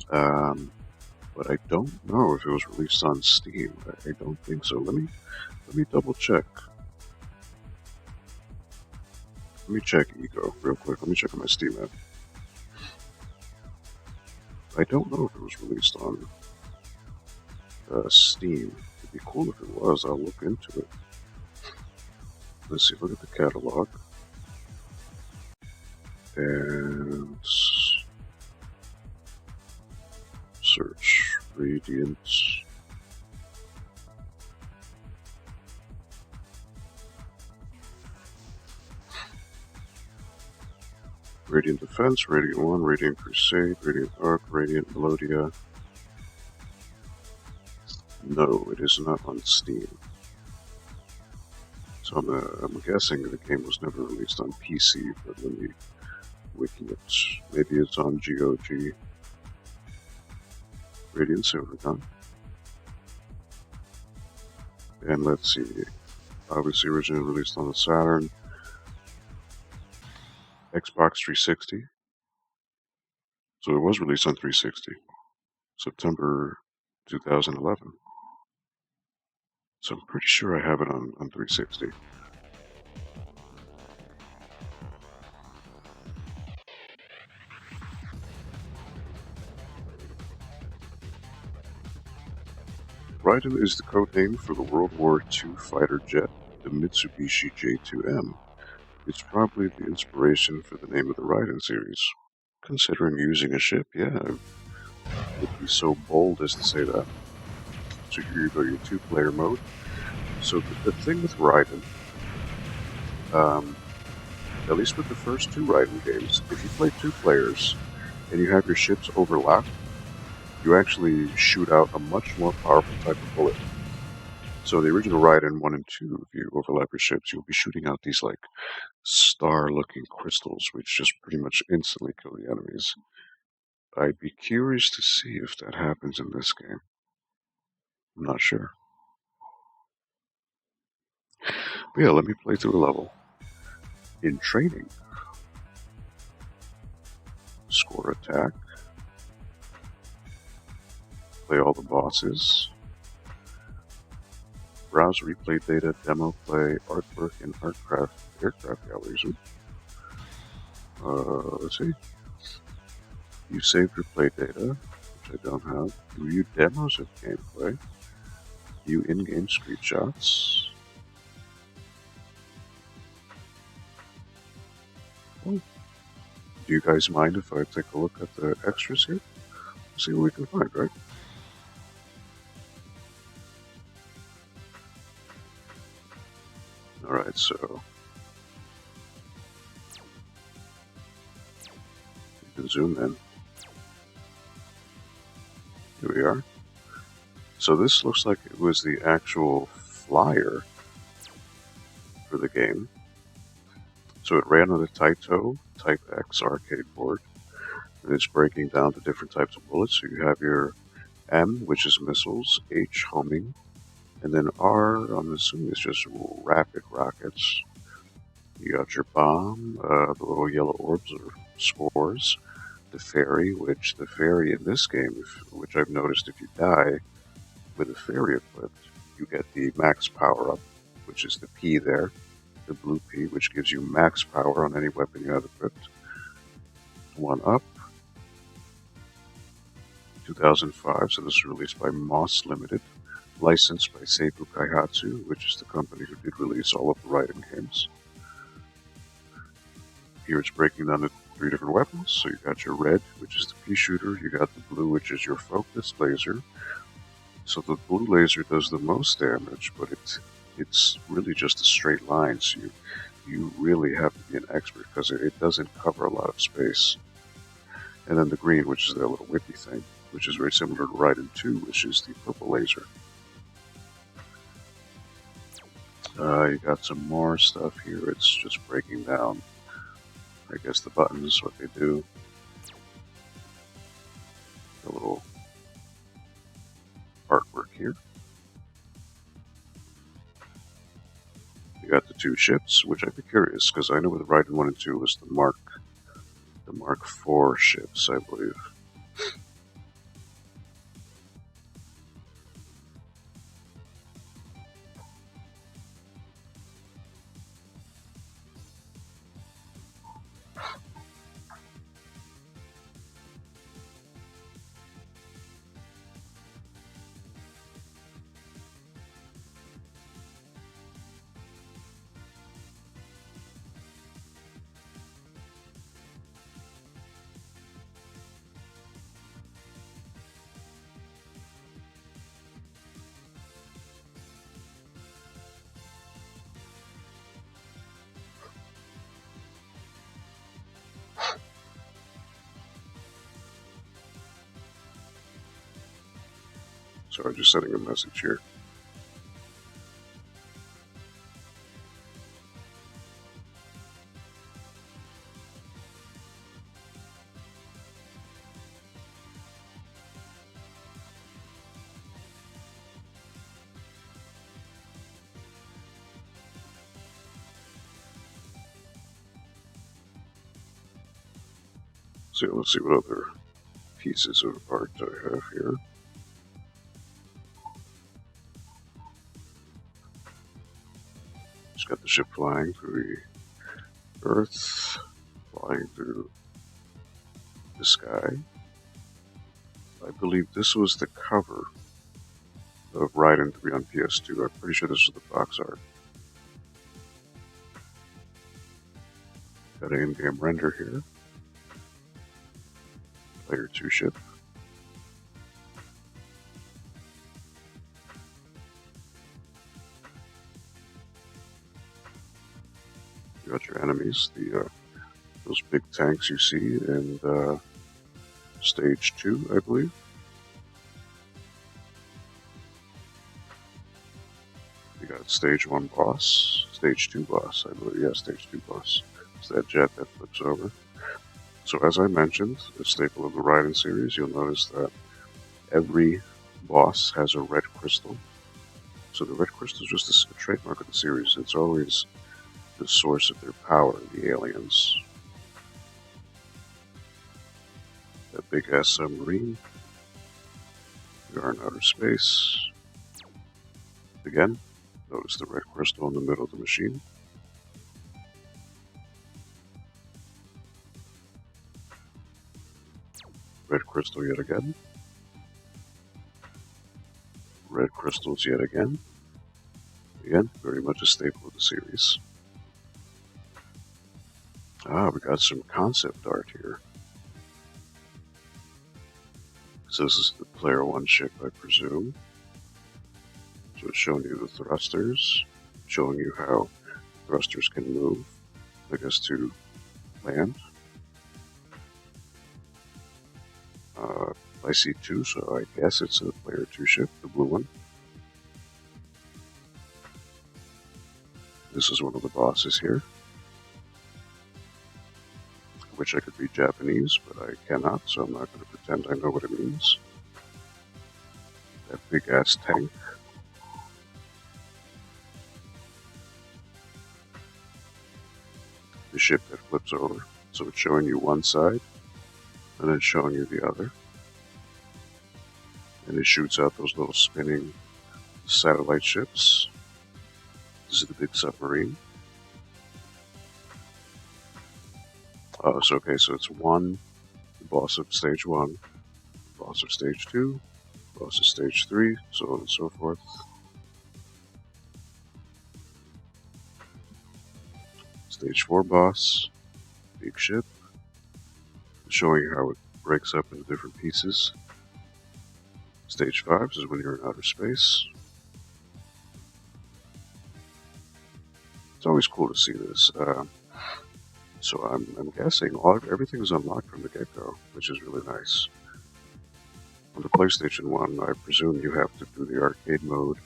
But I don't know if it was released on Steam. I don't think so. Let me double check. Let me check Ego real quick. Let me check on my Steam app. I don't know if it was released on Steam. It'd be cool if it was. I'll look into it. Let's see. Look at the catalog and search Radiant. Radiant Defense, Radiant 1, Radiant Crusade, Radiant Arc, Radiant Melodia. No, it is not on Steam. So I'm guessing the game was never released on PC, but let me wiki it. Maybe it's on GOG. Radiant Silvergun. And let's see. Obviously originally released on the Saturn. Xbox 360. So it was released on 360. September 2011. So I'm pretty sure I have it on 360. Raiden is the code name for the World War II fighter jet, the Mitsubishi J2M. It's probably the inspiration for the name of the Raiden series. Considering using a ship, yeah, I would be so bold as to say that. So here you go, your two-player mode. So the thing with Raiden, at least with the first two Raiden games, if you play two players and you have your ships overlap, you actually shoot out a much more powerful type of bullet. So the original Raiden 1 and 2, if you overlap your ships, you'll be shooting out these like star-looking crystals, which just pretty much instantly kill the enemies. I'd be curious to see if that happens in this game. I'm not sure. But yeah, let me play through a level. In training, score attack, play all the bosses, browse replay data, demo play, artwork, and aircraft galleries. Let's see. You saved your play data, which I don't have. View demos of gameplay. View in-game screenshots. Oh. Do you guys mind if I take a look at the extras here? See what we can find, right? Alright, so you can zoom in. Here we are. So this looks like it was the actual flyer for the game. So it ran on a Taito Type X arcade board. And it's breaking down to different types of bullets. So you have your M, which is missiles, H, homing, and then R, I'm assuming it's just rapid rockets. You got your bomb, the little yellow orbs or spores, the fairy, which the fairy in this game, which I've noticed if you die with a fairy equipped, you get the max power up, which is the P there, the blue P, which gives you max power on any weapon you have equipped. One up. 2005, so this is released by Moss Limited, licensed by Seibu Kaihatsu, which is the company who did release all of the Raiden games. Here it's breaking down to 3 different weapons. So you got your red, which is the pea shooter. You got the blue, which is your focused laser. So the blue laser does the most damage, but it's really just a straight line. So you really have to be an expert because it doesn't cover a lot of space. And then the green, which is their little whippy thing, which is very similar to Raiden 2, which is the purple laser. You got some more stuff here. It's just breaking down, I guess, the buttons, what they do. A little artwork here. You got the 2 ships, which I'd be curious, because I know with Raiden 1 and 2 was the Mark IV ships, I believe. Sorry, just sending a message here. So let's see what other pieces of art I have here. Just got the ship flying through the Earth, flying through the sky. I believe this was the cover of Raiden 3 on PS2. I'm pretty sure this is the box art. Got an in-game render here. Player 2 ship. You got your enemies, those big tanks you see in Stage 2, I believe. You got Stage 1 boss, Stage 2 boss, I believe. Yeah, Stage 2 boss. It's that jet that flips over. So as I mentioned, a staple of the Raiden series, you'll notice that every boss has a red crystal. So the red crystal is just a trademark of the series. It's always the source of their power, the aliens. That big ass submarine. We are in outer space. Again, notice the red crystal in the middle of the machine. Red crystal yet again. Red crystals yet again. Again, very much a staple of the series. We got some concept art here. So this is the player 1 ship, I presume. So it's showing you the thrusters, showing you how thrusters can move, I guess, to land. I see 2, so I guess it's a player 2 ship, the blue one. This is one of the bosses here. I wish I could read Japanese, but I cannot, so I'm not going to pretend I know what it means. That big ass tank. The ship that flips over. So it's showing you one side, and then showing you the other. And it shoots out those little spinning satellite ships. This is the big submarine. So it's one, the boss of stage 1, boss of stage 2, boss of stage 3, so on and so forth. Stage 4 boss, big ship, showing you how it breaks up into different pieces. Stage 5 is when you're in outer space. It's always cool to see this. So I'm guessing everything is unlocked from the get-go, which is really nice. On the PlayStation 1, I presume you have to do the arcade mode,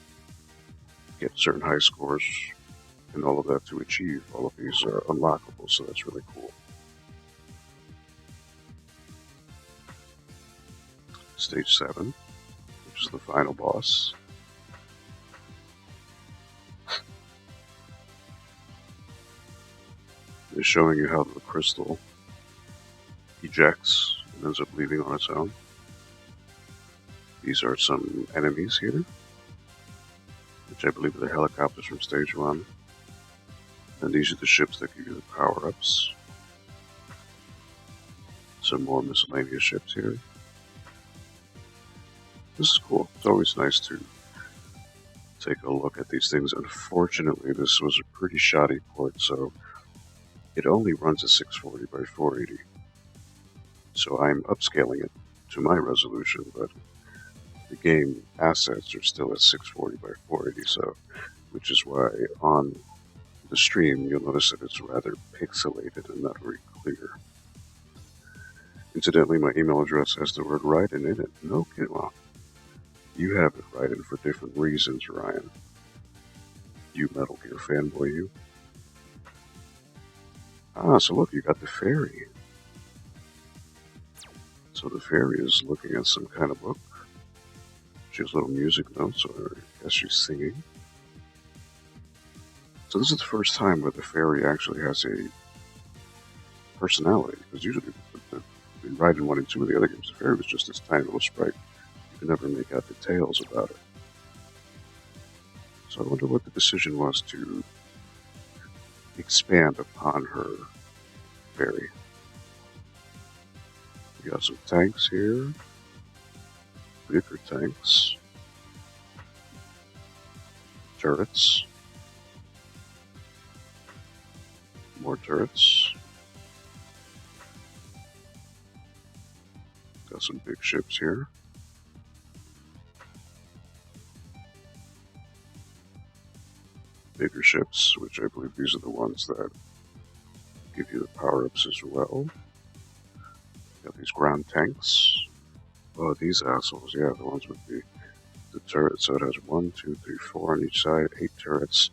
get certain high scores, and all of that to achieve all of these unlockable, so that's really cool. Stage 7, which is the final boss. Is showing you how the crystal ejects and ends up leaving on its own. These are some enemies here, which I believe are the helicopters from stage 1. And these are the ships that give you the power-ups. Some more miscellaneous ships here. This is cool. It's always nice to take a look at these things. Unfortunately, this was a pretty shoddy port, so it only runs at 640 by 480. So I'm upscaling it to my resolution, but the game assets are still at 640 by 480, so which is why on the stream you'll notice that it's rather pixelated and not very clear. Incidentally, my email address has the word Raiden in it. No kidding. Well, You have it, Raiden, for different reasons, Ryan. You Metal Gear fanboy, you. Ah, so look, you got the fairy. So the fairy is looking at some kind of book. She has little music notes, or I guess she's singing. So this is the first time where the fairy actually has a personality, because usually in Raiden 1 and 2 of the other games, the fairy was just this tiny little sprite. You could never make out details about it. So I wonder what the decision was to expand upon her fairy. We got some tanks here, bigger tanks, turrets, more turrets. Got some big ships here. Bigger ships, which I believe these are the ones that give you the power-ups as well. Got these ground tanks. Oh, these assholes, yeah, the ones with the turrets. So it has 1, 2, 3, 4 on each side, 8 turrets,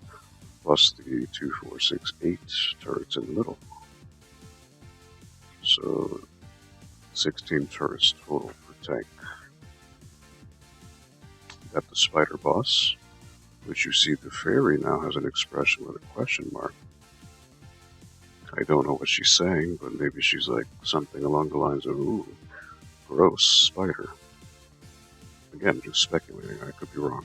plus the 2, 4, 6, 8 turrets in the middle. So 16 turrets total per tank. Got the spider boss, which you see the fairy now has an expression with a question mark. I don't know what she's saying, but maybe she's like something along the lines of, ooh, gross spider. Again, just speculating, I could be wrong.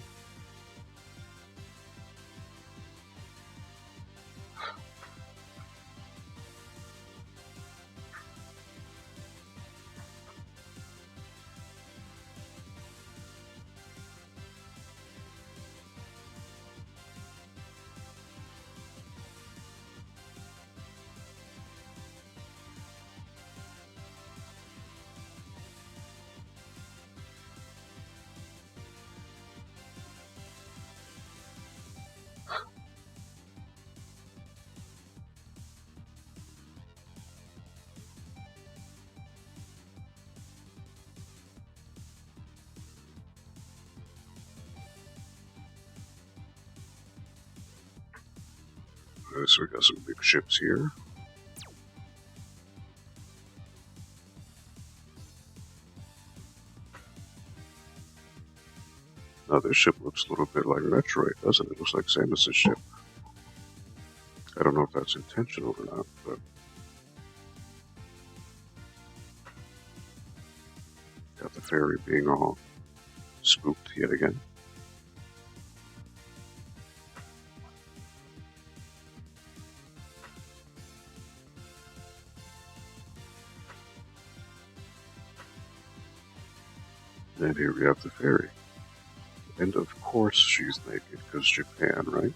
So we got some big ships here. Now this ship looks a little bit like Metroid, doesn't it? It looks like Samus' ship. I don't know if that's intentional or not, but got the fairy being all spooked yet again. And here we have the fairy. And of course she's naked, because Japan, right?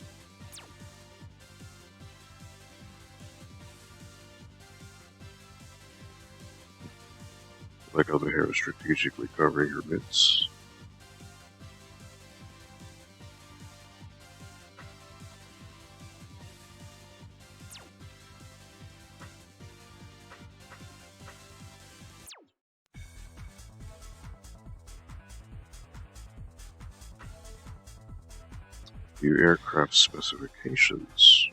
Like how the hair is strategically covering her mitts. New aircraft specifications.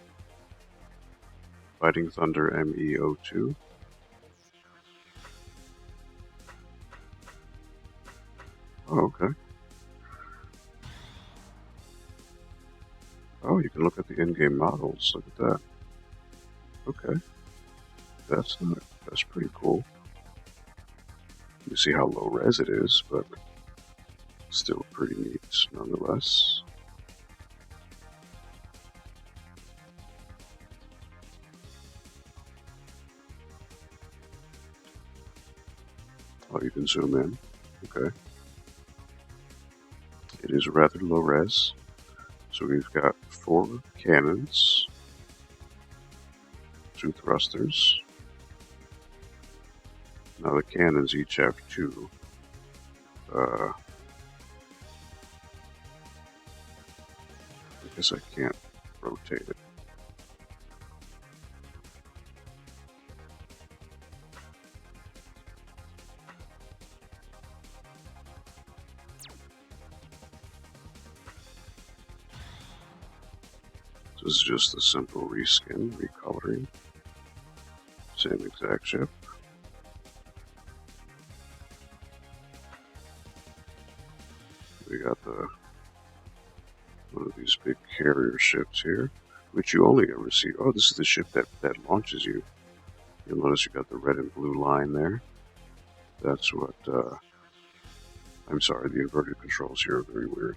Fighting Thunder ME02. Oh, okay. Oh, you can look at the in-game models. Look at that. Okay. That's pretty cool. You see how low res it is, but still pretty neat nonetheless. Oh, you can zoom in. Okay. It is rather low res. So we've got 4 cannons, 2 thrusters. Now the cannons each have 2. I guess I can't rotate it. This is just a simple reskin, recoloring. Same exact ship. We got one of these big carrier ships here, which you only ever see. Oh, this is the ship that launches you. You'll notice you got the red and blue line there. That's what, I'm sorry, the inverted controls here are very weird.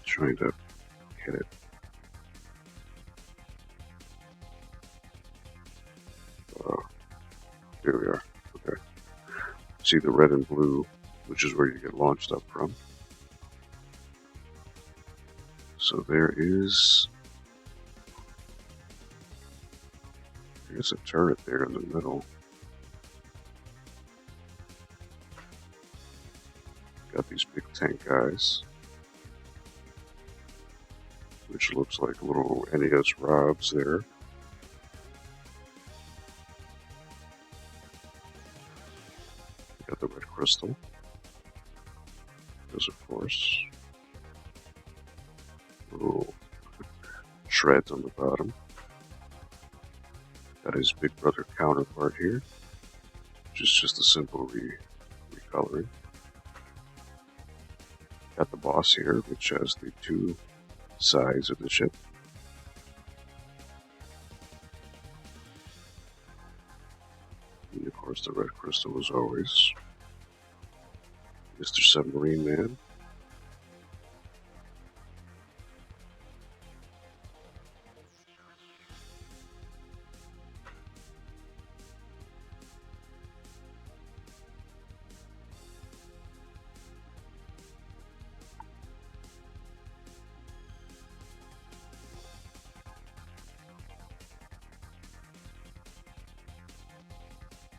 Trying to get it. Here we are. Okay. See the red and blue, which is where you get launched up from. So there is, I guess, a turret there in the middle. Got these big tank guys, which looks like little NES rods there. Got the red crystal. There's, of course, little shreds on the bottom. Got his big brother counterpart here, which is just a simple recoloring. Got the boss here, which has the two sides of the ship. And of course, the red crystal as always. Mr. Submarine Man.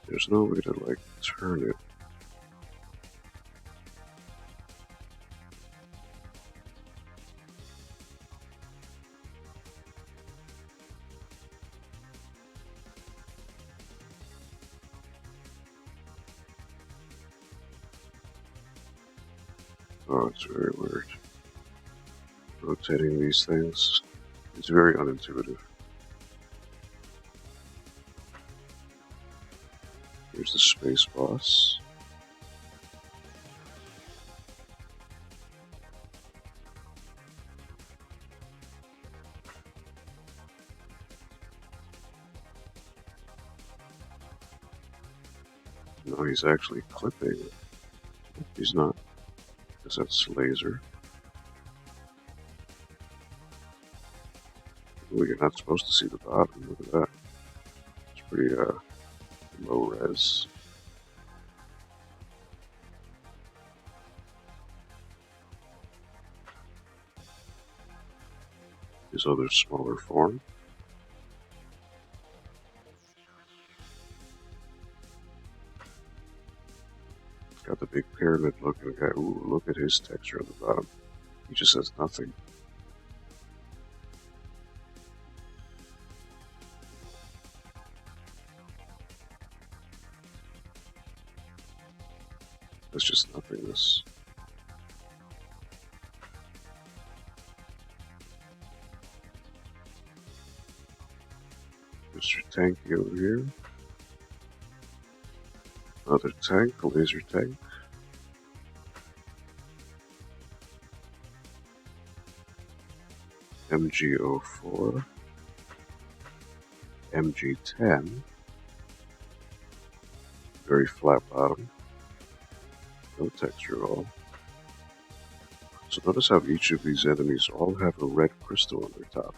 There's no way to, like, turn it. Oh, it's very weird. Rotating these things, it's very unintuitive. Here's the space boss. No, he's actually clipping. He's not, because that's laser. Well, you're not supposed to see the bottom. Look at that. It's pretty low res. His other smaller form. Got the big pyramid looking guy. Ooh, look at his texture on the bottom. He just has nothing. That's just nothingness. Mr. Tanky over here. Another tank, a laser tank. MG04. MG10. Very flat bottom. No texture at all. So notice how each of these enemies all have a red crystal on their top.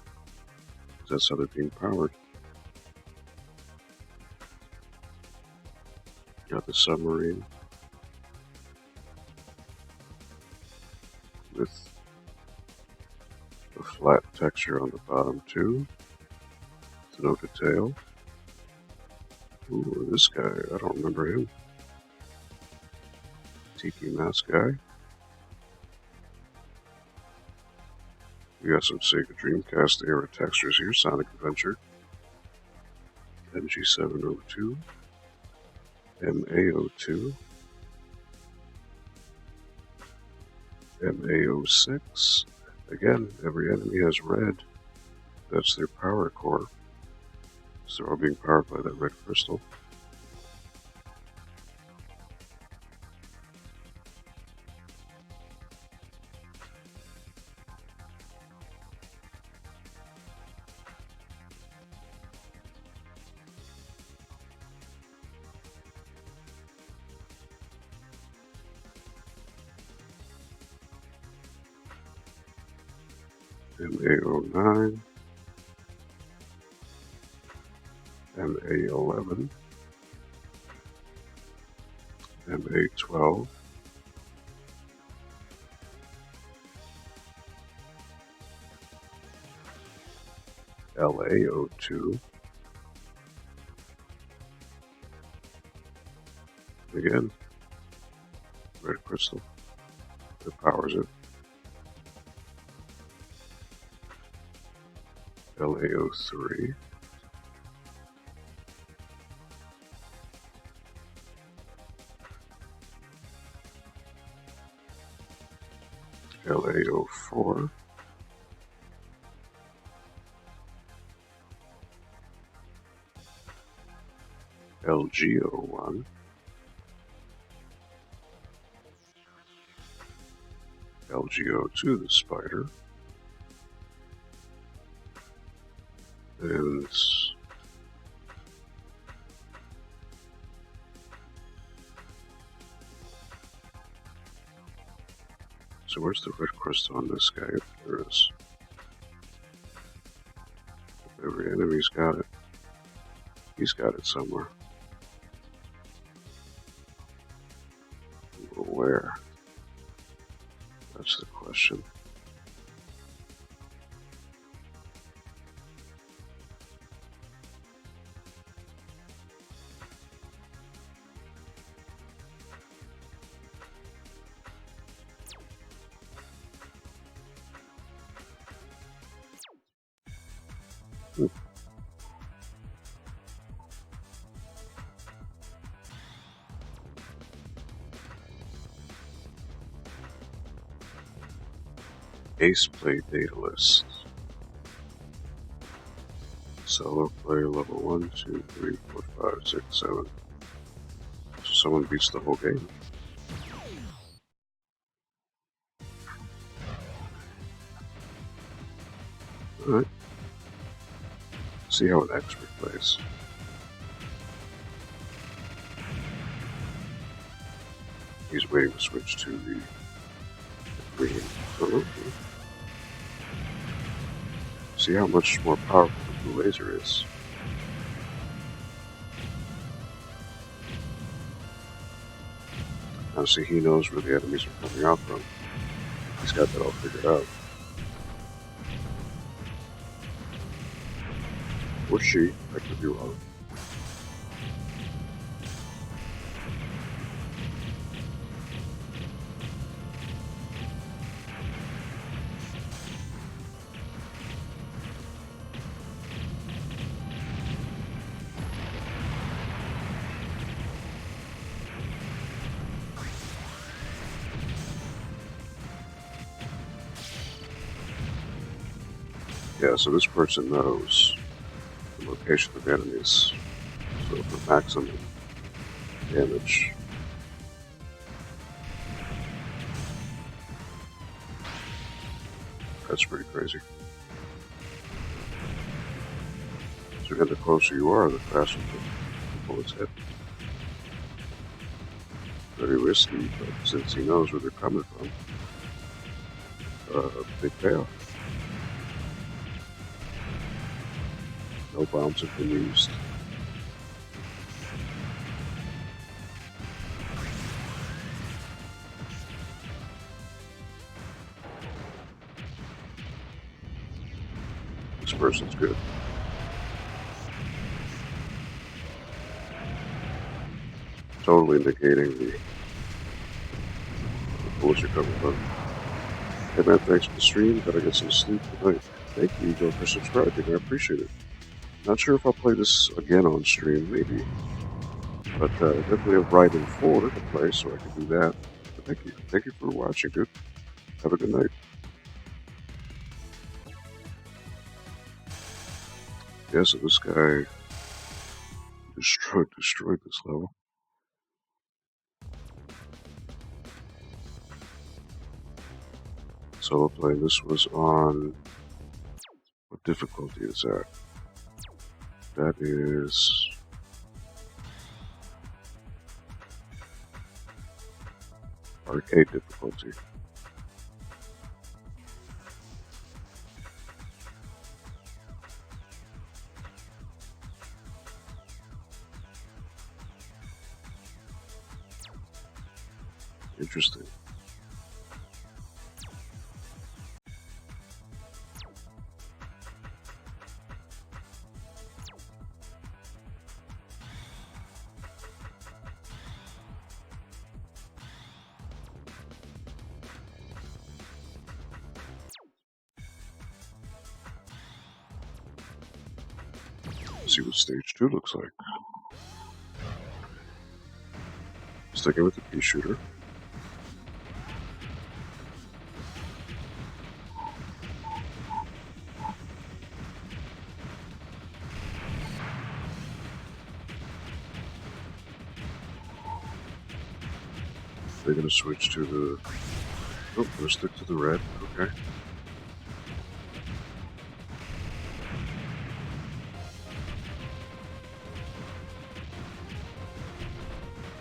That's how they're being powered. Got the submarine with a flat texture on the bottom too. With no detail. Ooh, this guy, I don't remember him. Tiki Mask guy. We got some Sega Dreamcast era textures here. Sonic Adventure. MG702. MAO2, MAO6. Again, every enemy has red. That's their power core. So they're all being powered by that red crystal. MA09, MA11, MA12, LAO2, again, red crystal that powers it, LAO3, LAO4, LGO1, LGO2, the spider, and so where's the red crystal on this guy? If there is. If every enemy's got it. He's got it somewhere. But where? That's the question. Ace play data list. Solo player level 1, 2, 3, 4, 5, 6, 7. So someone beats the whole game. Alright. See how an expert plays. He's waiting to switch to the green. See how much more powerful the blue laser is. Now see, he knows where the enemies are coming out from. He's got that all figured out. Or she, I could be wrong. Yeah, so this person knows the location of enemies. So for maximum damage. That's pretty crazy. So again, the closer you are, the faster the bullets hit. Very risky, but since he knows where they're coming from, big payoff. No bombs have been used. This person's good. Totally negating the bullets are coming from. Hey man, thanks for the stream. Gotta get some sleep tonight. Thank you, Joe, for subscribing. I appreciate it. Not sure if I'll play this again on stream, maybe. But definitely have Raiden 4 to play, so I can do that. But thank you. Thank you for watching, dude. Have a good night. Yeah, so this guy destroyed this level. Solo play. This was on, what difficulty is that? That is arcade difficulty. Interesting. Let's see what stage 2 looks like. Sticking with the pea shooter. They're gonna switch to the. Oh, gonna stick to the red. Okay.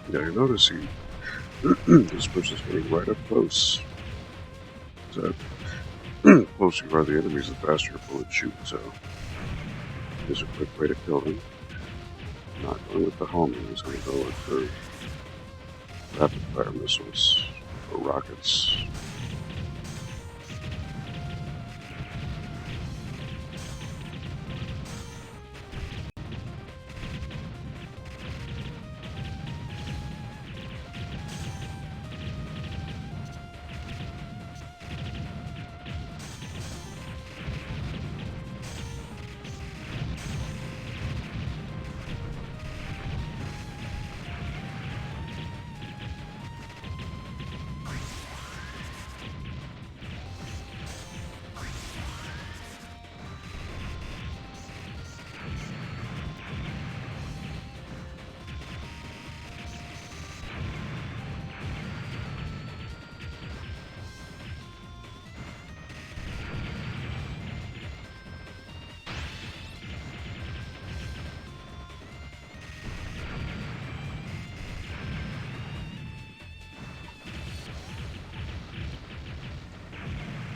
Now you notice this person's getting right up close. So, the closer you are to the enemies, the faster your bullets shoot. So, there's a quick way to kill them. Not going with the homing, he's going to go with the rapid fire missiles or rockets.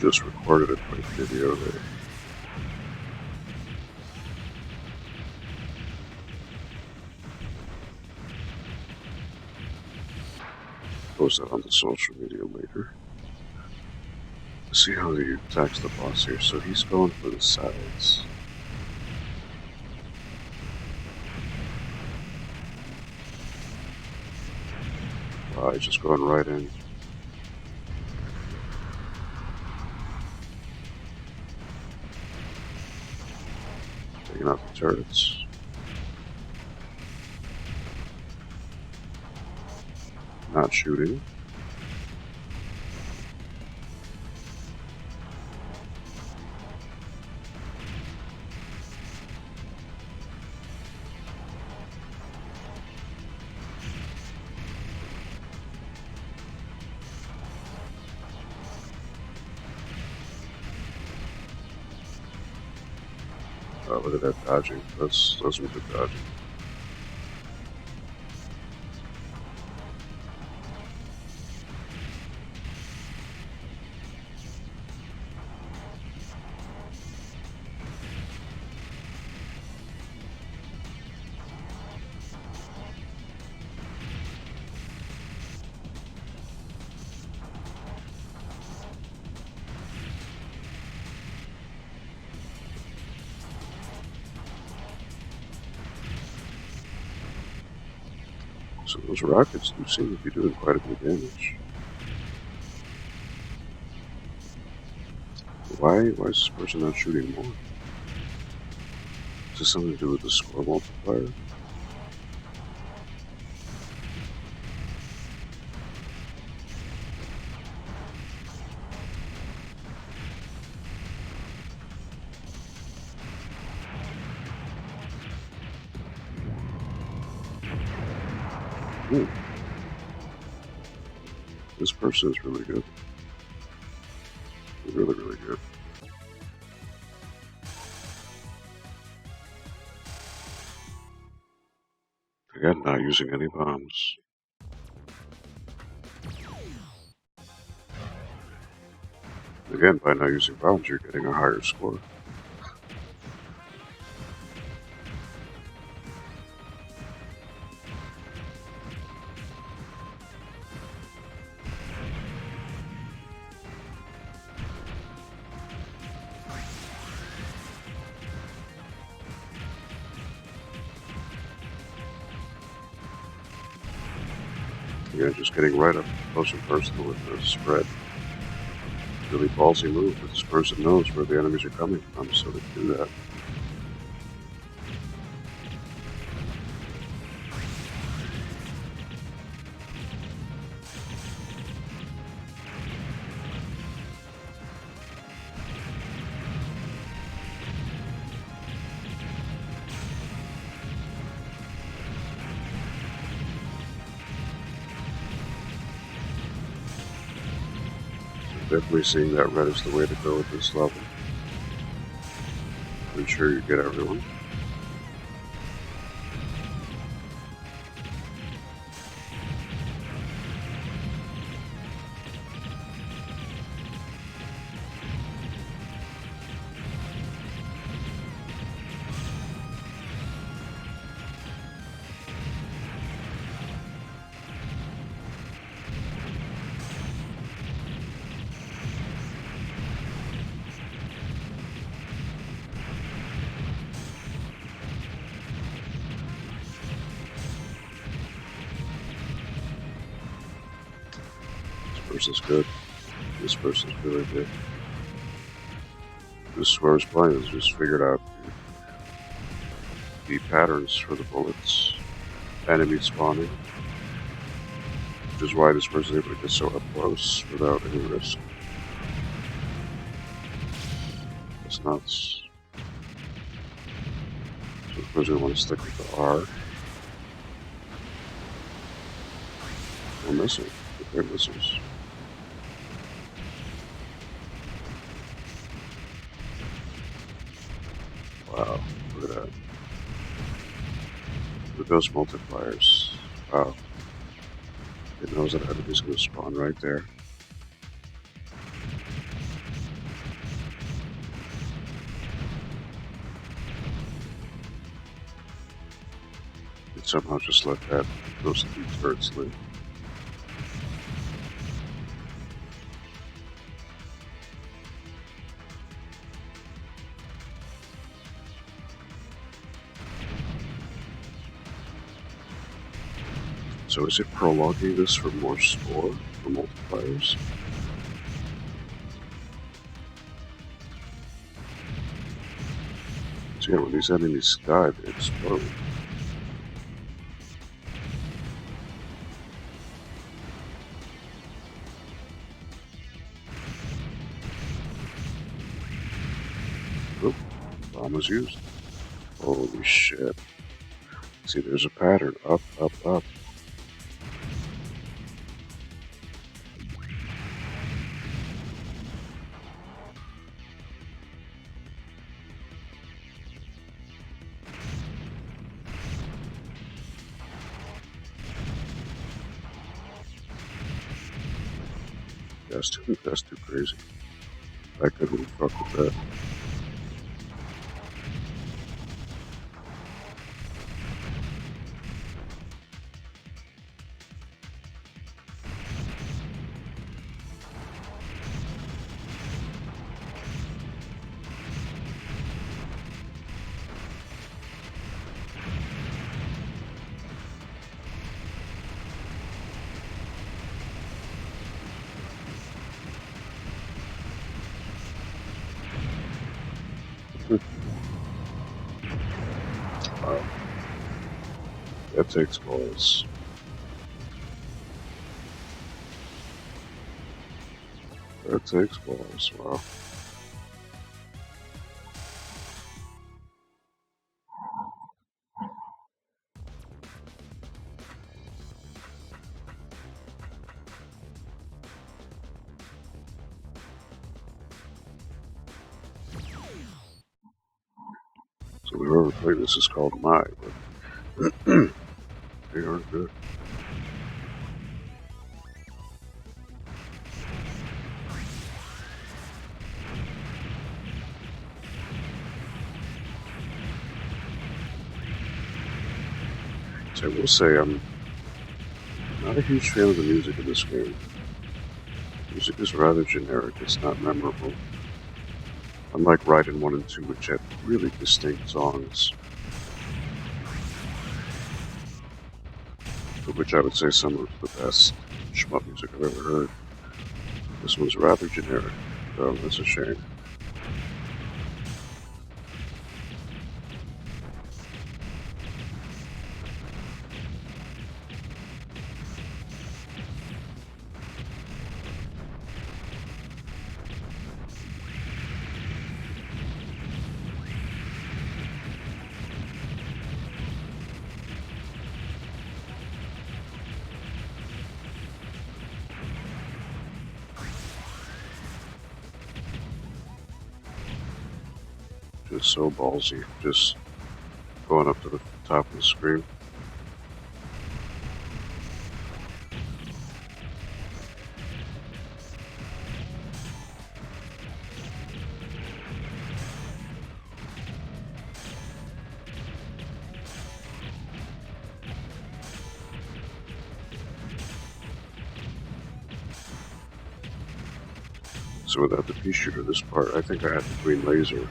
Just recorded a quick video there. Post that on the social media later. Let's see how he attacks the boss here. So he's going for the sides. Wow, he's just going right in. Taking out the turrets. Not shooting. Look at that dodging. That's some good dodging. So those rockets do seem to be doing quite a bit of damage. Why is this person not shooting more? Is this something to do with the score multiplier? Ooh, this person is really good. Really, really good. Again, not using any bombs. Again, by not using bombs, you're getting a higher score. Again, just getting right up close and personal with the spread. Really ballsy move, but this person knows where the enemies are coming from, so they do that. Definitely seeing that red is the way to go at this level. Ensure you get everyone. This person's good. This person's really good. This is where I was playing, is just figured out the patterns for the bullets, enemy spawning, which is why this person is able to get so up close without any risk. It's nuts. So of course we want to stick with the R. We're missing. They're missiles. Wow, look at that. Look at those multipliers. Wow. It knows that enemy's going to spawn right there. It somehow just let those two turrets live. So is it prologuing this for more score, for multipliers? So yeah, when these enemies die, they explode. Oh, bomb was used. Holy shit. See, there's a pattern. Up, up, up. That's too crazy. I couldn't fuck with that. Wow. That takes balls. That takes balls. Wow. So whoever played this is called My, but they aren't good. So I will say I'm not a huge fan of the music in this game. The music is rather generic, it's not memorable. Unlike Raiden 1 and 2, which had really distinct songs, for which I would say some of the best shmup music I've ever heard. This one's rather generic, so that's a shame. Just so ballsy, just going up to the top of the screen. So without the pea shooter, this part, I think I had the green laser.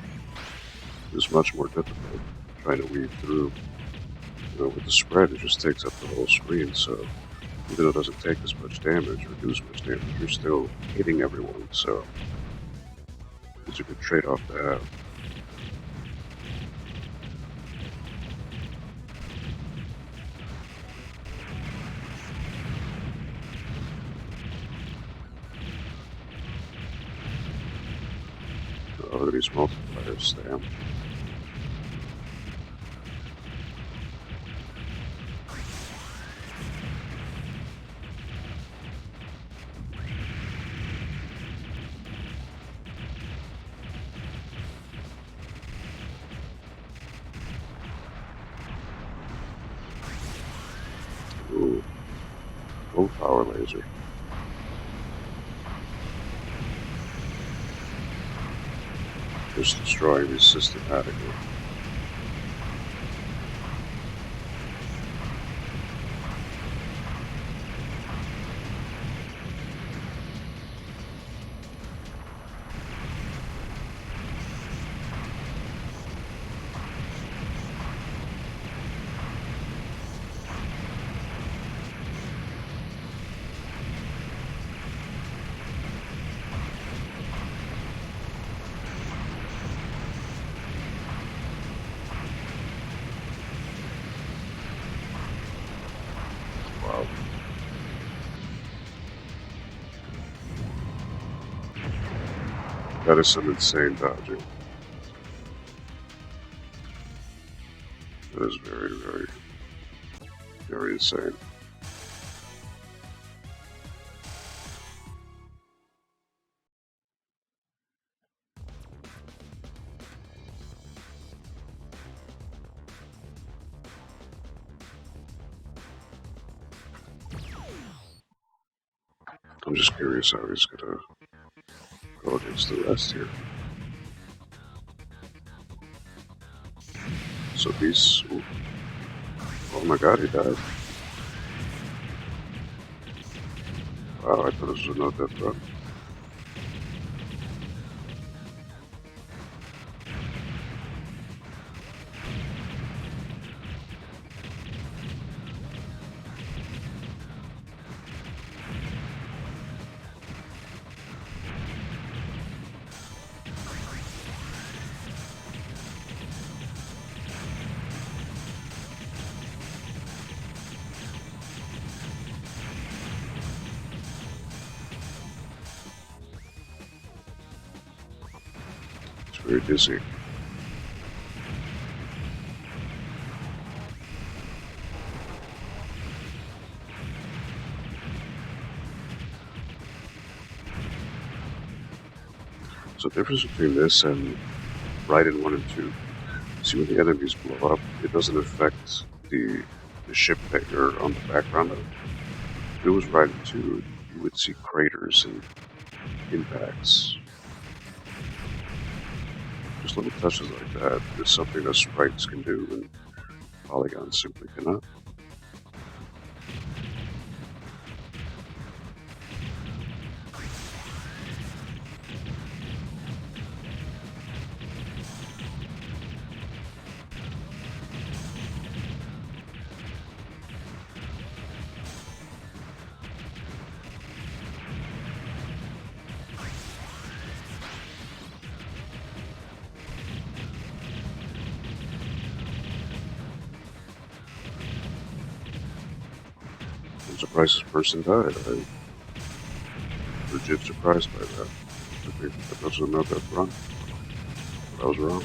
It was much more difficult trying to weave through. You know, with the spread, it just takes up the whole screen, so even though it doesn't take as much damage or do as much damage, you're still hitting everyone, so it's a good trade-off to have. Oh, look at these multipliers, damn. Ooh, full power laser. Just destroying these systematically. Wow. That is some insane dodging. That is very, very, very insane. I'm just curious how he's gonna go against the rest here. So he's... Ooh. Oh my god, he died. Wow, I thought this was a no-death run. It's very dizzy. So the difference between this and Raiden 1 and 2, See, when the enemies blow up, it doesn't affect the ship that you're on the background of. If it was Raiden 2, you would see craters and impacts. Just little touches like that is something that sprites can do and polygons simply cannot. I'm surprised this person died. I'm legit surprised by that. I think that was another run. But I was wrong.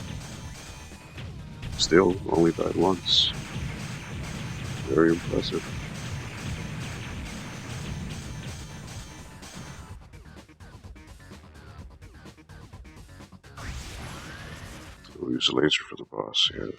Still, only died once. Very impressive. We'll use a laser for the boss, yeah.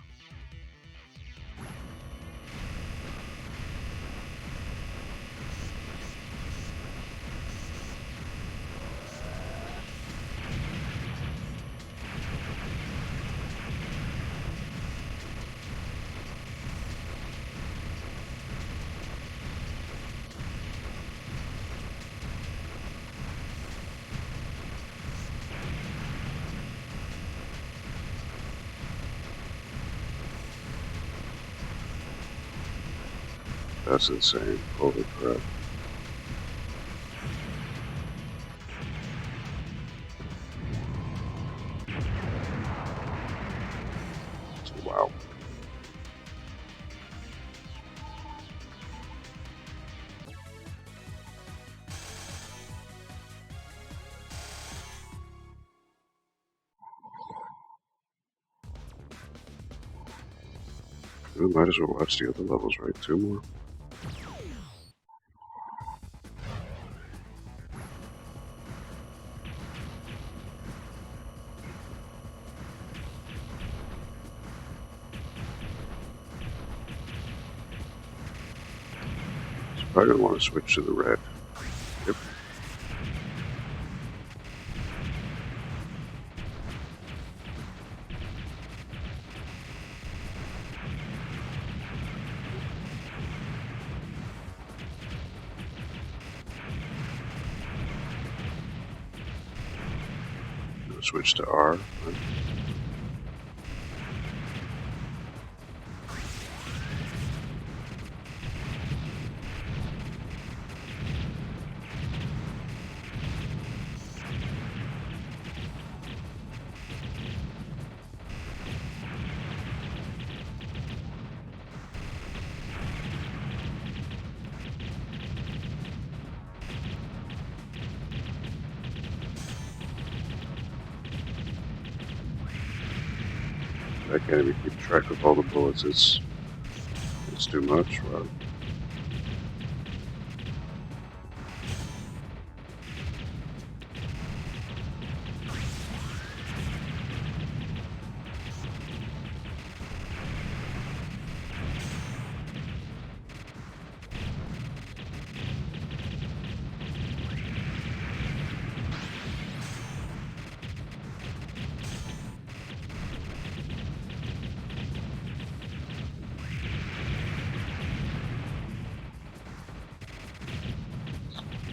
That's insane. Holy crap. Wow. We might as well watch the other levels, right? 2 more. So probably gonna want to switch to the red. Yep. Gonna switch to R. Right? I can't even keep track of all the bullets. It's too much. Wow.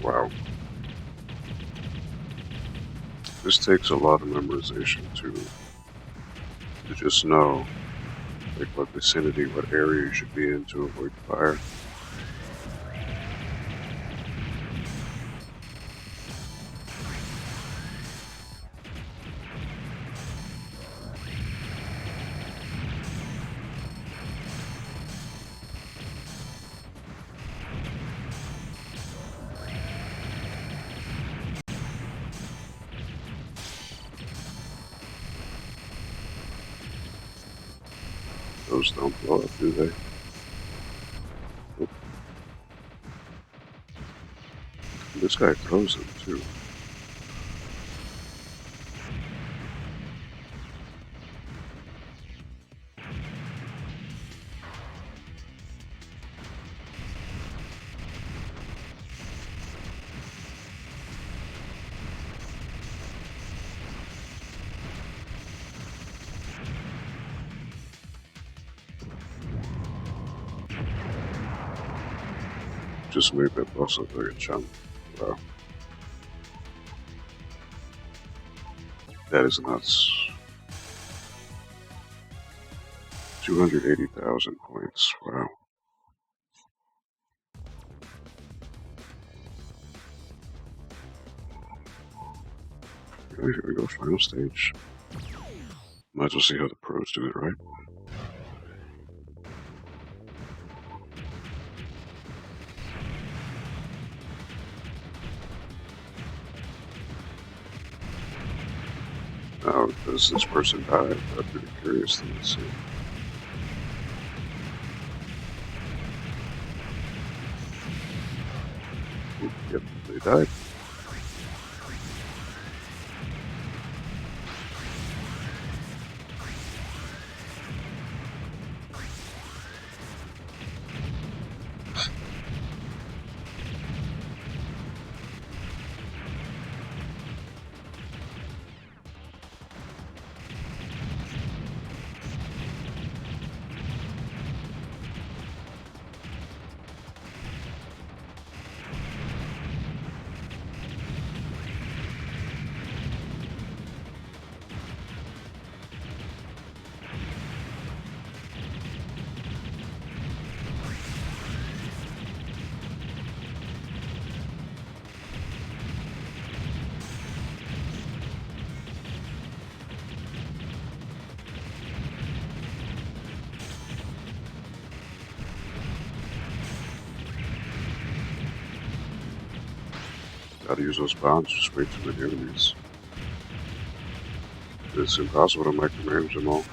Wow. This takes a lot of memorization to just know like what vicinity, what area you should be in to avoid fire. Those don't blow up, do they? Nope. This guy throws them too. just made that boss look like a chump. Wow. That is nuts. 280,000 points. Wow. Alright, here we go. Final stage. Might as well see how the pros do it, right? Now, does this person die? I'm pretty curious to see. Yep, they died. Gotta use those bombs to spray through the enemies. It's impossible to micromanage them all.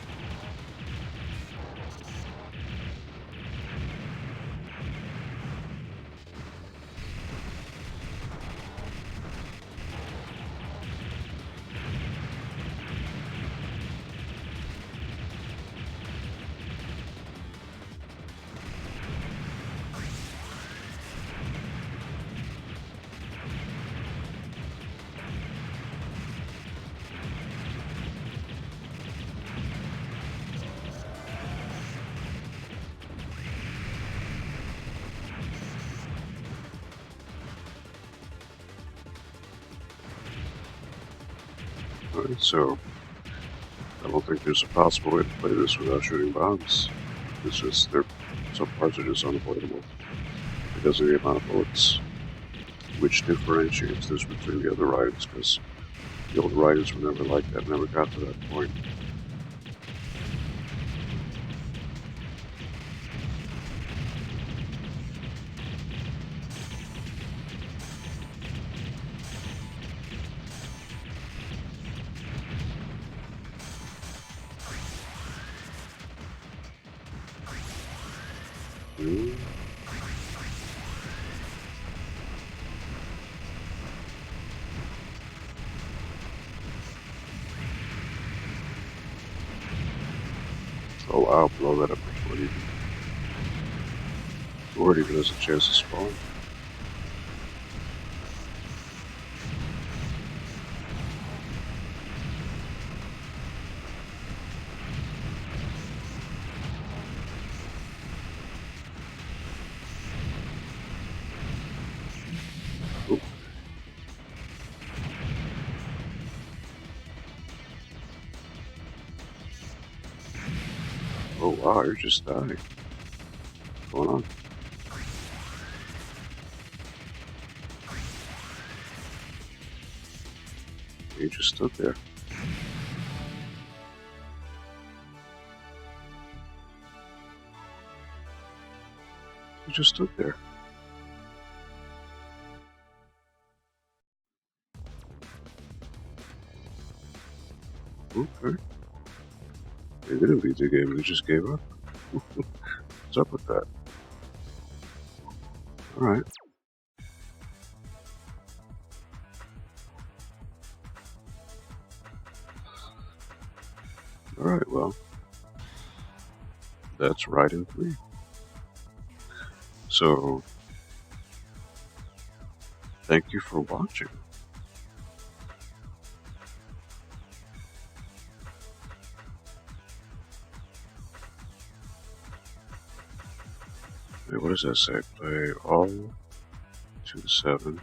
Alright, so I don't think there's a possible way to play this without shooting bombs. It's just, some parts are just unavoidable because of the amount of bullets, which differentiates this between the other Raidens, because the old Raidens were never like that, never got to that point. Oh wow, blow that up before it even has a chance to spawn. Oop. Oh wow, you're just dying. What's going on? You just stood there. You just stood there. Okay. They didn't beat the game, they just gave up. What's up with that? Alright. Alright, well. That's Raiden III. So, thank you for watching. Wait, what does that say? Play all 2 to 7.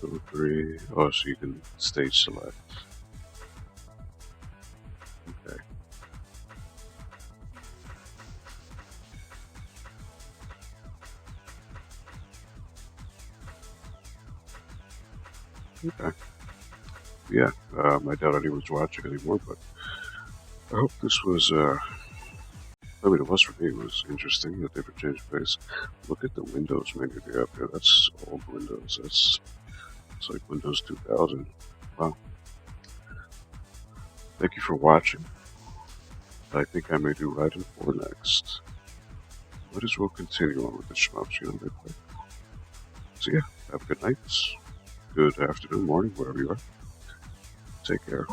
2 to 3. Oh, so you can stage select. Okay. Okay. Yeah, I doubt anyone's watching anymore, but I hope this was, I mean, it was for me, it was interesting that they would change pace. Look at the Windows menu they have there. That's old Windows. It's like Windows 2000. Wow. Thank you for watching. I think I may do Raiden 4 next. Might as well continue on with the shmups, real quick. So yeah, have a good night, good afternoon, morning, wherever you are. Take care.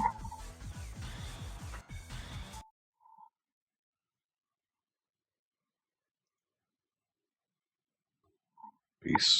Peace.